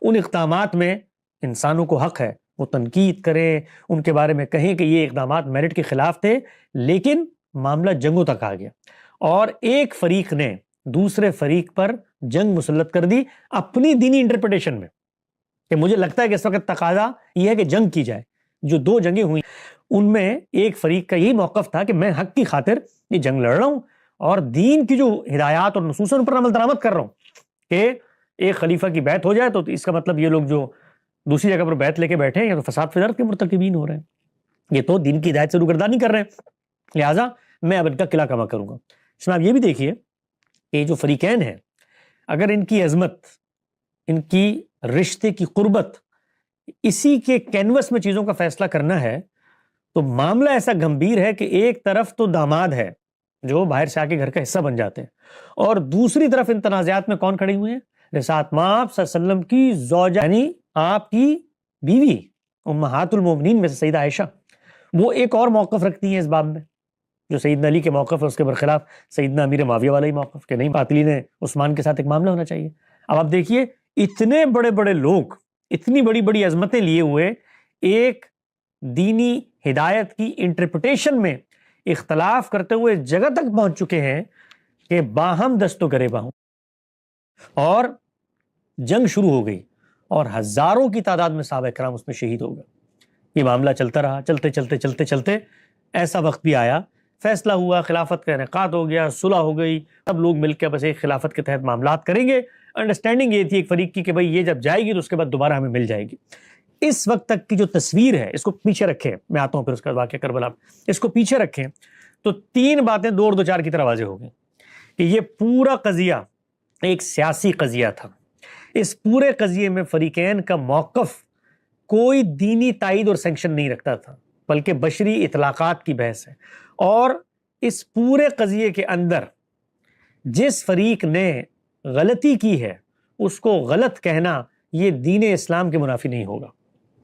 ان اقدامات میں انسانوں کو حق ہے وہ تنقید کریں، ان کے بارے میں کہیں کہ یہ اقدامات میرٹ کے خلاف تھے، لیکن معاملہ جنگوں تک آ گیا اور ایک فریق نے دوسرے فریق پر جنگ مسلط کر دی اپنی دینی انٹرپریٹیشن میں کہ مجھے لگتا ہے کہ اس وقت تقاضا یہ ہے کہ جنگ کی جائے. جو 2 جنگیں ہوئی ان میں ایک فریق کا یہی موقف تھا کہ میں حق کی خاطر یہ جنگ لڑ رہا ہوں اور دین کی جو ہدایات اور نصوص ہیں ان پر عمل درآمد کر رہا ہوں کہ ایک خلیفہ کی بیعت ہو جائے تو اس کا مطلب یہ لوگ جو دوسری جگہ پر بیعت لے کے بیٹھے ہیں یا تو فساد فی الارض کے مرتکبین ہو رہے ہیں، یہ تو دین کی ہدایت سے روگردانی کر رہے ہیں، لہٰذا میں اب ان کا قلعہ کما کروں گا. اس میں آپ یہ بھی دیکھیے کہ جو فریقین ہیں اگر ان کی عظمت، ان کی رشتے کی قربت، اسی کے کینوس میں چیزوں کا فیصلہ کرنا ہے تو معاملہ ایسا گمبھیر ہے کہ ایک طرف تو داماد ہے جو باہر سے آ کے گھر کا حصہ بن جاتے ہیں اور دوسری طرف ان تنازعات میں کون کھڑے ہوئے ہیں؟ رسالت مآب صلی اللہ علیہ وسلم کی زوجہ یعنی آپ کی بیوی امہات المومنین میں سے سیدہ عائشہ. وہ ایک اور موقف رکھتی ہیں اس باب میں جو سیدنا علی کے موقف ہے، اس کے برخلاف سیدنا امیر معاویہ والا ہی موقف کہ نہیں قاتلین عثمان کے ساتھ ایک معاملہ ہونا چاہیے. اب آپ دیکھیے اتنے بڑے بڑے لوگ اتنی بڑی بڑی عظمتیں لیے ہوئے ایک دینی ہدایت کی انٹرپریٹیشن میں اختلاف کرتے ہوئے اس جگہ تک پہنچ چکے ہیں کہ باہم دست و گریباں ہوں اور جنگ شروع ہو گئی اور ہزاروں کی تعداد میں صحابہ کرام اس میں شہید ہو گئے. یہ معاملہ چلتا رہا، چلتے ایسا وقت بھی آیا، فیصلہ ہوا، خلافت کا انعقاد ہو گیا، صلح ہو گئی، سب لوگ مل کے بس ایک خلافت کے تحت معاملات کریں گے. انڈرسٹینڈنگ یہ تھی ایک فریق کی کہ بھئی یہ جب جائے گی تو اس کے بعد دوبارہ ہمیں مل جائے گی. اس وقت تک کی جو تصویر ہے اس کو پیچھے رکھیں، میں آتا ہوں پھر اس کا واقعہ کربلا، اس کو پیچھے رکھیں تو 3 باتیں 2 اور 2 4 کی طرح واضح ہو گئی کہ یہ پورا قضیہ ایک سیاسی قضیہ تھا. اس پورے قضیے میں فریقین کا موقف کوئی دینی تائید اور سینکشن نہیں رکھتا تھا بلکہ بشری اطلاقات کی بحث ہے. اور اس پورے قضیے کے اندر جس فریق نے غلطی کی ہے اس کو غلط کہنا یہ دین اسلام کے منافی نہیں ہوگا.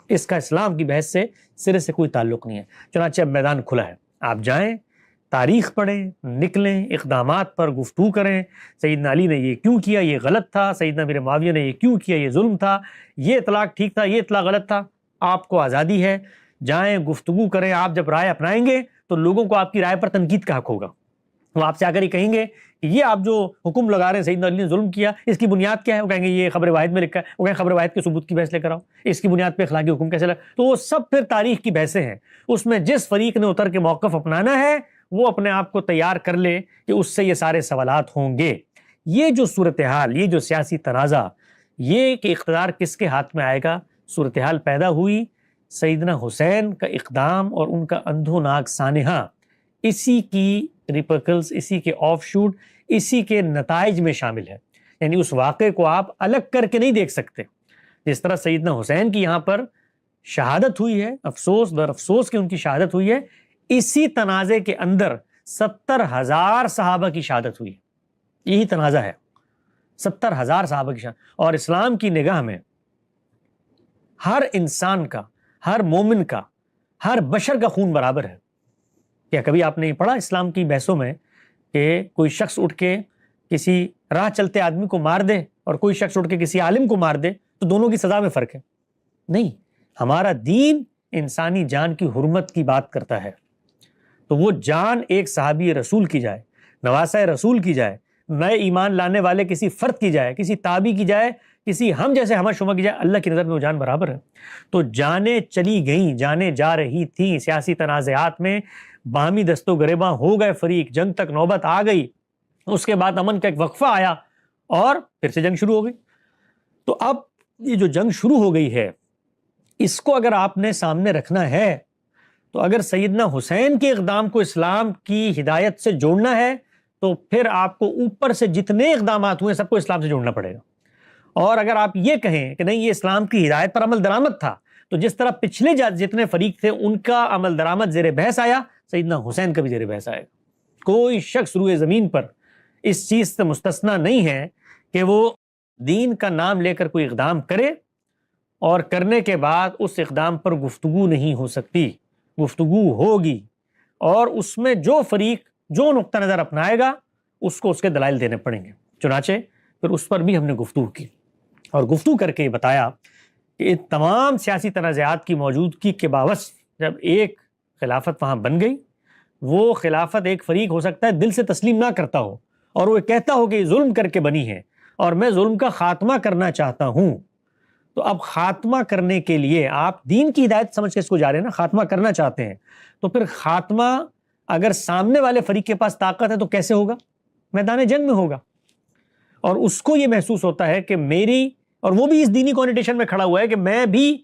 اس کا اسلام کی بحث سے سرے سے کوئی تعلق نہیں ہے. چنانچہ اب میدان کھلا ہے، آپ جائیں، تاریخ پڑھیں، نکلیں، اقدامات پر گفتگو کریں. سیدنا علی نے یہ کیوں کیا، یہ غلط تھا. سیدنا امیر معاویہ نے یہ کیوں کیا، یہ ظلم تھا. یہ اطلاق ٹھیک تھا، یہ اطلاق غلط تھا. آپ کو آزادی ہے، جائیں، گفتگو کریں. آپ جب رائے اپنائیں گے تو لوگوں کو آپ کی رائے پر تنقید کا حق ہوگا. وہ آپ سے آ کر ہی کہیں گے کہ یہ آپ جو حکم لگا رہے ہیں سیدنا علی نے ظلم کیا، اس کی بنیاد کیا ہے؟ وہ کہیں گے یہ خبر واحد میں لکھا ہے. وہ کہیں خبر واحد کے ثبوت کی بحث لے کر آؤ، اس کی بنیاد پہ اخلاقی حکم کیسے لگا. تو وہ سب پھر تاریخ کی بحثیں ہیں. اس میں جس فریق نے اتر کے موقف اپنانا ہے وہ اپنے آپ کو تیار کر لے کہ اس سے یہ سارے سوالات ہوں گے. یہ جو صورتحال، یہ جو سیاسی تنازع، یہ کہ اقتدار کس کے ہاتھ میں آئے گا، صورتحال پیدا ہوئی سیدنا حسین کا اقدام اور ان کا اندھوناک سانحہ، اسی کی ریپرکلز، اسی کے آف شوٹ، اسی کے نتائج میں شامل ہے. یعنی اس واقعے کو آپ الگ کر کے نہیں دیکھ سکتے. جس طرح سیدنا حسین کی یہاں پر شہادت ہوئی ہے، افسوس در افسوس کہ ان کی شہادت ہوئی ہے، اسی تنازع کے اندر 70,000 صحابہ کی شہادت ہوئی ہے. یہی تنازع ہے، 70,000 صحابہ کی شہادت. اور اسلام کی نگاہ میں ہر انسان کا، ہر مومن کا، ہر بشر کا خون برابر ہے. کیا کبھی آپ نے پڑھا اسلام کی بحثوں میں کہ کوئی شخص اٹھ کے کسی راہ چلتے آدمی کو مار دے اور کوئی شخص اٹھ کے کسی عالم کو مار دے تو دونوں کی سزا میں فرق ہے؟ نہیں. ہمارا دین انسانی جان کی حرمت کی بات کرتا ہے. تو وہ جان ایک صحابی رسول کی جائے، نواسہ رسول کی جائے، نئے ایمان لانے والے کسی فرد کی جائے، کسی تابعی کی جائے، کسی ہم جیسے ہمہ شمہ کی جائے، اللہ کی نظر میں وہ جان برابر ہے. تو جانیں چلی گئیں، جانیں جا رہی تھیں. سیاسی تنازعات میں باہمی دست و گریباں ہو گئے فریق، جنگ تک نوبت آ گئی. اس کے بعد امن کا ایک وقفہ آیا اور پھر سے جنگ شروع ہو گئی. تو اب یہ جو جنگ شروع ہو گئی ہے اس کو اگر آپ نے سامنے رکھنا ہے تو اگر سیدنا حسین کے اقدام کو اسلام کی ہدایت سے جوڑنا ہے تو پھر آپ کو اوپر سے جتنے اقدامات ہوئے سب کو اسلام سے جوڑنا پڑے گا. اور اگر آپ یہ کہیں کہ نہیں یہ اسلام کی ہدایت پر عمل درآمد تھا، تو جس طرح پچھلے جتنے فریق تھے ان کا عمل درآمد زیر بحث آیا، سیدنا حسین کا بھی زیر بحث آئے گا. کوئی شخص روئے زمین پر اس چیز سے مستثنا نہیں ہے کہ وہ دین کا نام لے کر کوئی اقدام کرے اور کرنے کے بعد اس اقدام پر گفتگو نہیں ہو سکتی. گفتگو ہوگی اور اس میں جو فریق جو نقطہ نظر اپنائے گا اس کو اس کے دلائل دینے پڑیں گے. چنانچہ پھر اس پر بھی ہم نے گفتگو کی اور گفتگو کر کے بتایا کہ ان تمام سیاسی تنازعات کی موجودگی کے باوجود جب ایک خلافت وہاں بن گئی، وہ خلافت ایک فریق ہو سکتا ہے دل سے تسلیم نہ کرتا ہو اور وہ کہتا ہو کہ یہ ظلم کر کے بنی ہے اور میں ظلم کا خاتمہ کرنا چاہتا ہوں. تو اب خاتمہ کرنے کے لیے آپ دین کی ہدایت سمجھ کے اس کو جا رہے ہیں نا، خاتمہ کرنا چاہتے ہیں، تو پھر خاتمہ اگر سامنے والے فریق کے پاس طاقت ہے تو کیسے ہوگا؟ میدان جنگ میں ہوگا. اور اس کو یہ محسوس ہوتا ہے کہ میری، اور وہ بھی اس دینی کونیٹیشن میں کھڑا ہوا ہے کہ میں بھی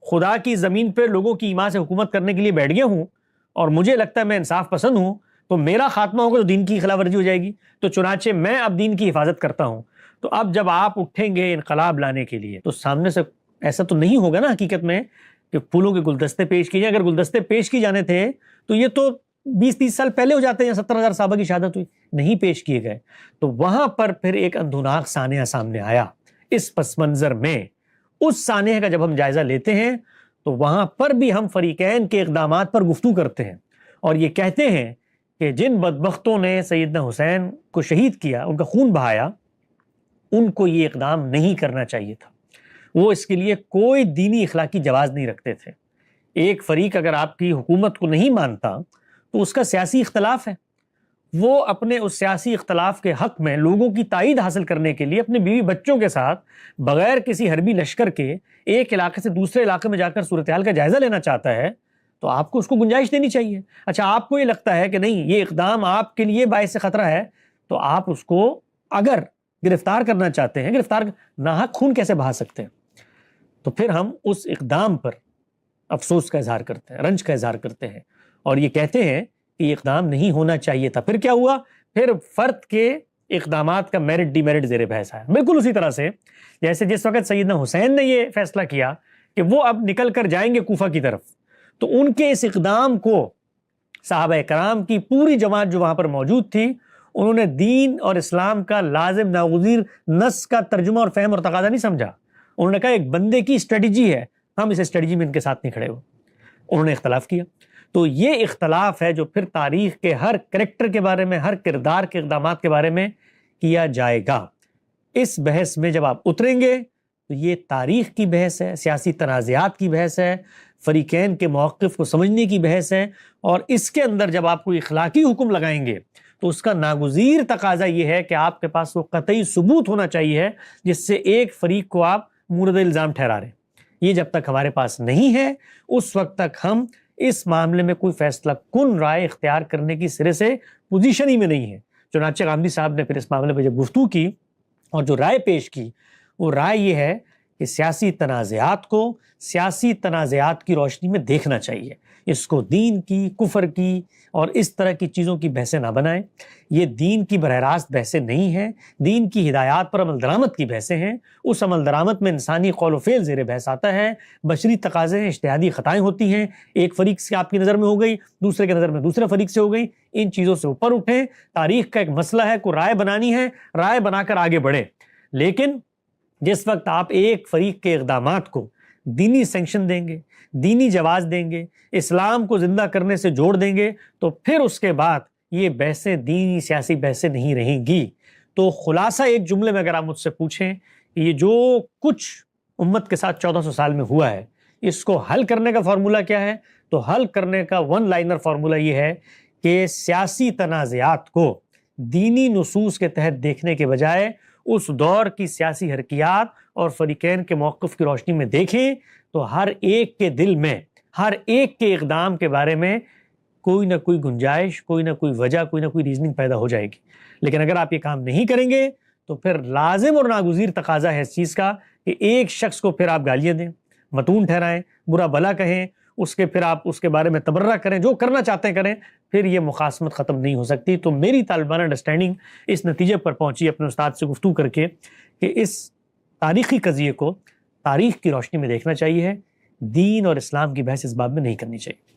خدا کی زمین پہ لوگوں کی ایمان سے حکومت کرنے کے لیے بیٹھ گیا ہوں اور مجھے لگتا ہے میں انصاف پسند ہوں، تو میرا خاتمہ ہوگا تو دین کی خلاف ورزی ہو جائے گی، تو چنانچہ میں اب دین کی حفاظت کرتا ہوں. تو اب جب آپ اٹھیں گے انقلاب لانے کے لیے تو سامنے سے ایسا تو نہیں ہوگا نا حقیقت میں کہ پھولوں کے گلدستے پیش کیے جائیں. اگر گلدستے پیش کی جانے تھے تو یہ تو 20-30 سال پہلے ہو جاتے ہیں، 70,000 صحابہ کی شہادت ہوئی، نہیں پیش کیے گئے. تو وہاں پر پھر ایک اندھوناک سانحہ سامنے آیا. اس پس منظر میں اس سانحے کا جب ہم جائزہ لیتے ہیں تو وہاں پر بھی ہم فریقین کے اقدامات پر گفتگو کرتے ہیں اور یہ کہتے ہیں کہ جن بدبختوں نے سیدنا حسین کو شہید کیا، ان کا خون بہایا، ان کو یہ اقدام نہیں کرنا چاہیے تھا. وہ اس کے لیے کوئی دینی اخلاقی جواز نہیں رکھتے تھے. ایک فریق اگر آپ کی حکومت کو نہیں مانتا تو اس کا سیاسی اختلاف ہے، وہ اپنے اس سیاسی اختلاف کے حق میں لوگوں کی تائید حاصل کرنے کے لیے اپنے بیوی بچوں کے ساتھ بغیر کسی حربی لشکر کے ایک علاقے سے دوسرے علاقے میں جا کر صورتحال کا جائزہ لینا چاہتا ہے، تو آپ کو اس کو گنجائش دینی چاہیے. اچھا آپ کو یہ لگتا ہے کہ نہیں یہ اقدام آپ کے لیے باعث خطرہ ہے، تو آپ اس کو اگر گرفتار کرنا چاہتے ہیں، گرفتار ناحق خون کیسے بہا سکتے ہیں؟ تو پھر ہم اس اقدام پر افسوس کا اظہار کرتے ہیں، رنج کا اظہار کرتے ہیں اور یہ کہتے ہیں کہ یہ اقدام نہیں ہونا چاہیے تھا. پھر کیا ہوا؟ پھر فرد کے اقدامات کا میرٹ ڈی میرٹ زیر بحث آیا. بالکل اسی طرح سے جیسے جس وقت سیدنا حسین نے یہ فیصلہ کیا کہ وہ اب نکل کر جائیں گے کوفہ کی طرف، تو ان کے اس اقدام کو صحابہ کرام کی پوری جماعت جو وہاں پر موجود تھی، انہوں نے دین اور اسلام کا لازم ناگزیر نص کا ترجمہ اور فہم اور تقاضا نہیں سمجھا. انہوں نے کہا ایک بندے کی اسٹریٹجی ہے، ہم اس اسٹریٹجی میں ان کے ساتھ نہیں کھڑے ہوئے. انہوں نے اختلاف کیا. تو یہ اختلاف ہے جو پھر تاریخ کے ہر کریکٹر کے بارے میں، ہر کردار کے اقدامات کے بارے میں کیا جائے گا. اس بحث میں جب آپ اتریں گے تو یہ تاریخ کی بحث ہے، سیاسی تنازعات کی بحث ہے، فریقین کے موقف کو سمجھنے کی بحث ہے. اور اس کے اندر جب آپ کوئی اخلاقی حکم لگائیں گے تو اس کا ناگزیر تقاضا یہ ہے کہ آپ کے پاس وہ قطعی ثبوت ہونا چاہیے جس سے ایک فریق کو آپ مورد الزام ٹھہرا رہے ہیں. یہ جب تک ہمارے پاس نہیں ہے اس وقت تک ہم اس معاملے میں کوئی فیصلہ کن رائے اختیار کرنے کی سرے سے پوزیشن ہی میں نہیں ہے. چنانچہ غامدی صاحب نے پھر اس معاملے پہ جب گفتگو کی اور جو رائے پیش کی، وہ رائے یہ ہے کہ سیاسی تنازعات کو سیاسی تنازعات کی روشنی میں دیکھنا چاہیے. اس کو دین کی، کفر کی اور اس طرح کی چیزوں کی بحثیں نہ بنائیں. یہ دین کی براہ راست بحثیں نہیں ہیں، دین کی ہدایات پر عمل درآمد کی بحثیں ہیں. اس عمل درآمد میں انسانی قول و فعل زیر بحث آتا ہے، بشری تقاضے ہیں، اجتہادی خطائیں ہوتی ہیں. ایک فریق سے آپ کی نظر میں ہو گئی، دوسرے کے نظر میں دوسرے فریق سے ہو گئی. ان چیزوں سے اوپر اٹھیں. تاریخ کا ایک مسئلہ ہے، کوئی رائے بنانی ہے، رائے بنا کر آگے بڑھیں. لیکن جس وقت آپ ایک فریق کے اقدامات کو دینی سینکشن دیں گے، دینی جواز دیں گے، اسلام کو زندہ کرنے سے جوڑ دیں گے، تو پھر اس کے بعد یہ بحثیں دینی سیاسی بحثیں نہیں رہیں گی. تو خلاصہ ایک جملے میں اگر آپ مجھ سے پوچھیں کہ یہ جو کچھ امت کے ساتھ 1400 سال میں ہوا ہے، اس کو حل کرنے کا فارمولہ کیا ہے؟ تو حل کرنے کا ون لائنر فارمولہ یہ ہے کہ سیاسی تنازعات کو دینی نصوص کے تحت دیکھنے کے بجائے اس دور کی سیاسی حرکیات اور فریقین کے موقف کی روشنی میں دیکھیں تو ہر ایک کے دل میں، ہر ایک کے اقدام کے بارے میں کوئی نہ کوئی گنجائش، کوئی نہ کوئی وجہ، کوئی نہ کوئی ریزننگ پیدا ہو جائے گی. لیکن اگر آپ یہ کام نہیں کریں گے تو پھر لازم اور ناگزیر تقاضا ہے اس چیز کا کہ ایک شخص کو پھر آپ گالیاں دیں، متون ٹھہرائیں، برا بھلا کہیں، اس کے پھر آپ اس کے بارے میں تبرہ کریں، جو کرنا چاہتے ہیں کریں، پھر یہ مخاصمت ختم نہیں ہو سکتی۔ تو میری طالبانہ انڈرسٹینڈنگ اس نتیجے پر پہنچی اپنے استاد سے گفتگو کر کے کہ اس تاریخی قضیے کو تاریخ کی روشنی میں دیکھنا چاہیے، دین اور اسلام کی بحث اس باب میں نہیں کرنی چاہیے۔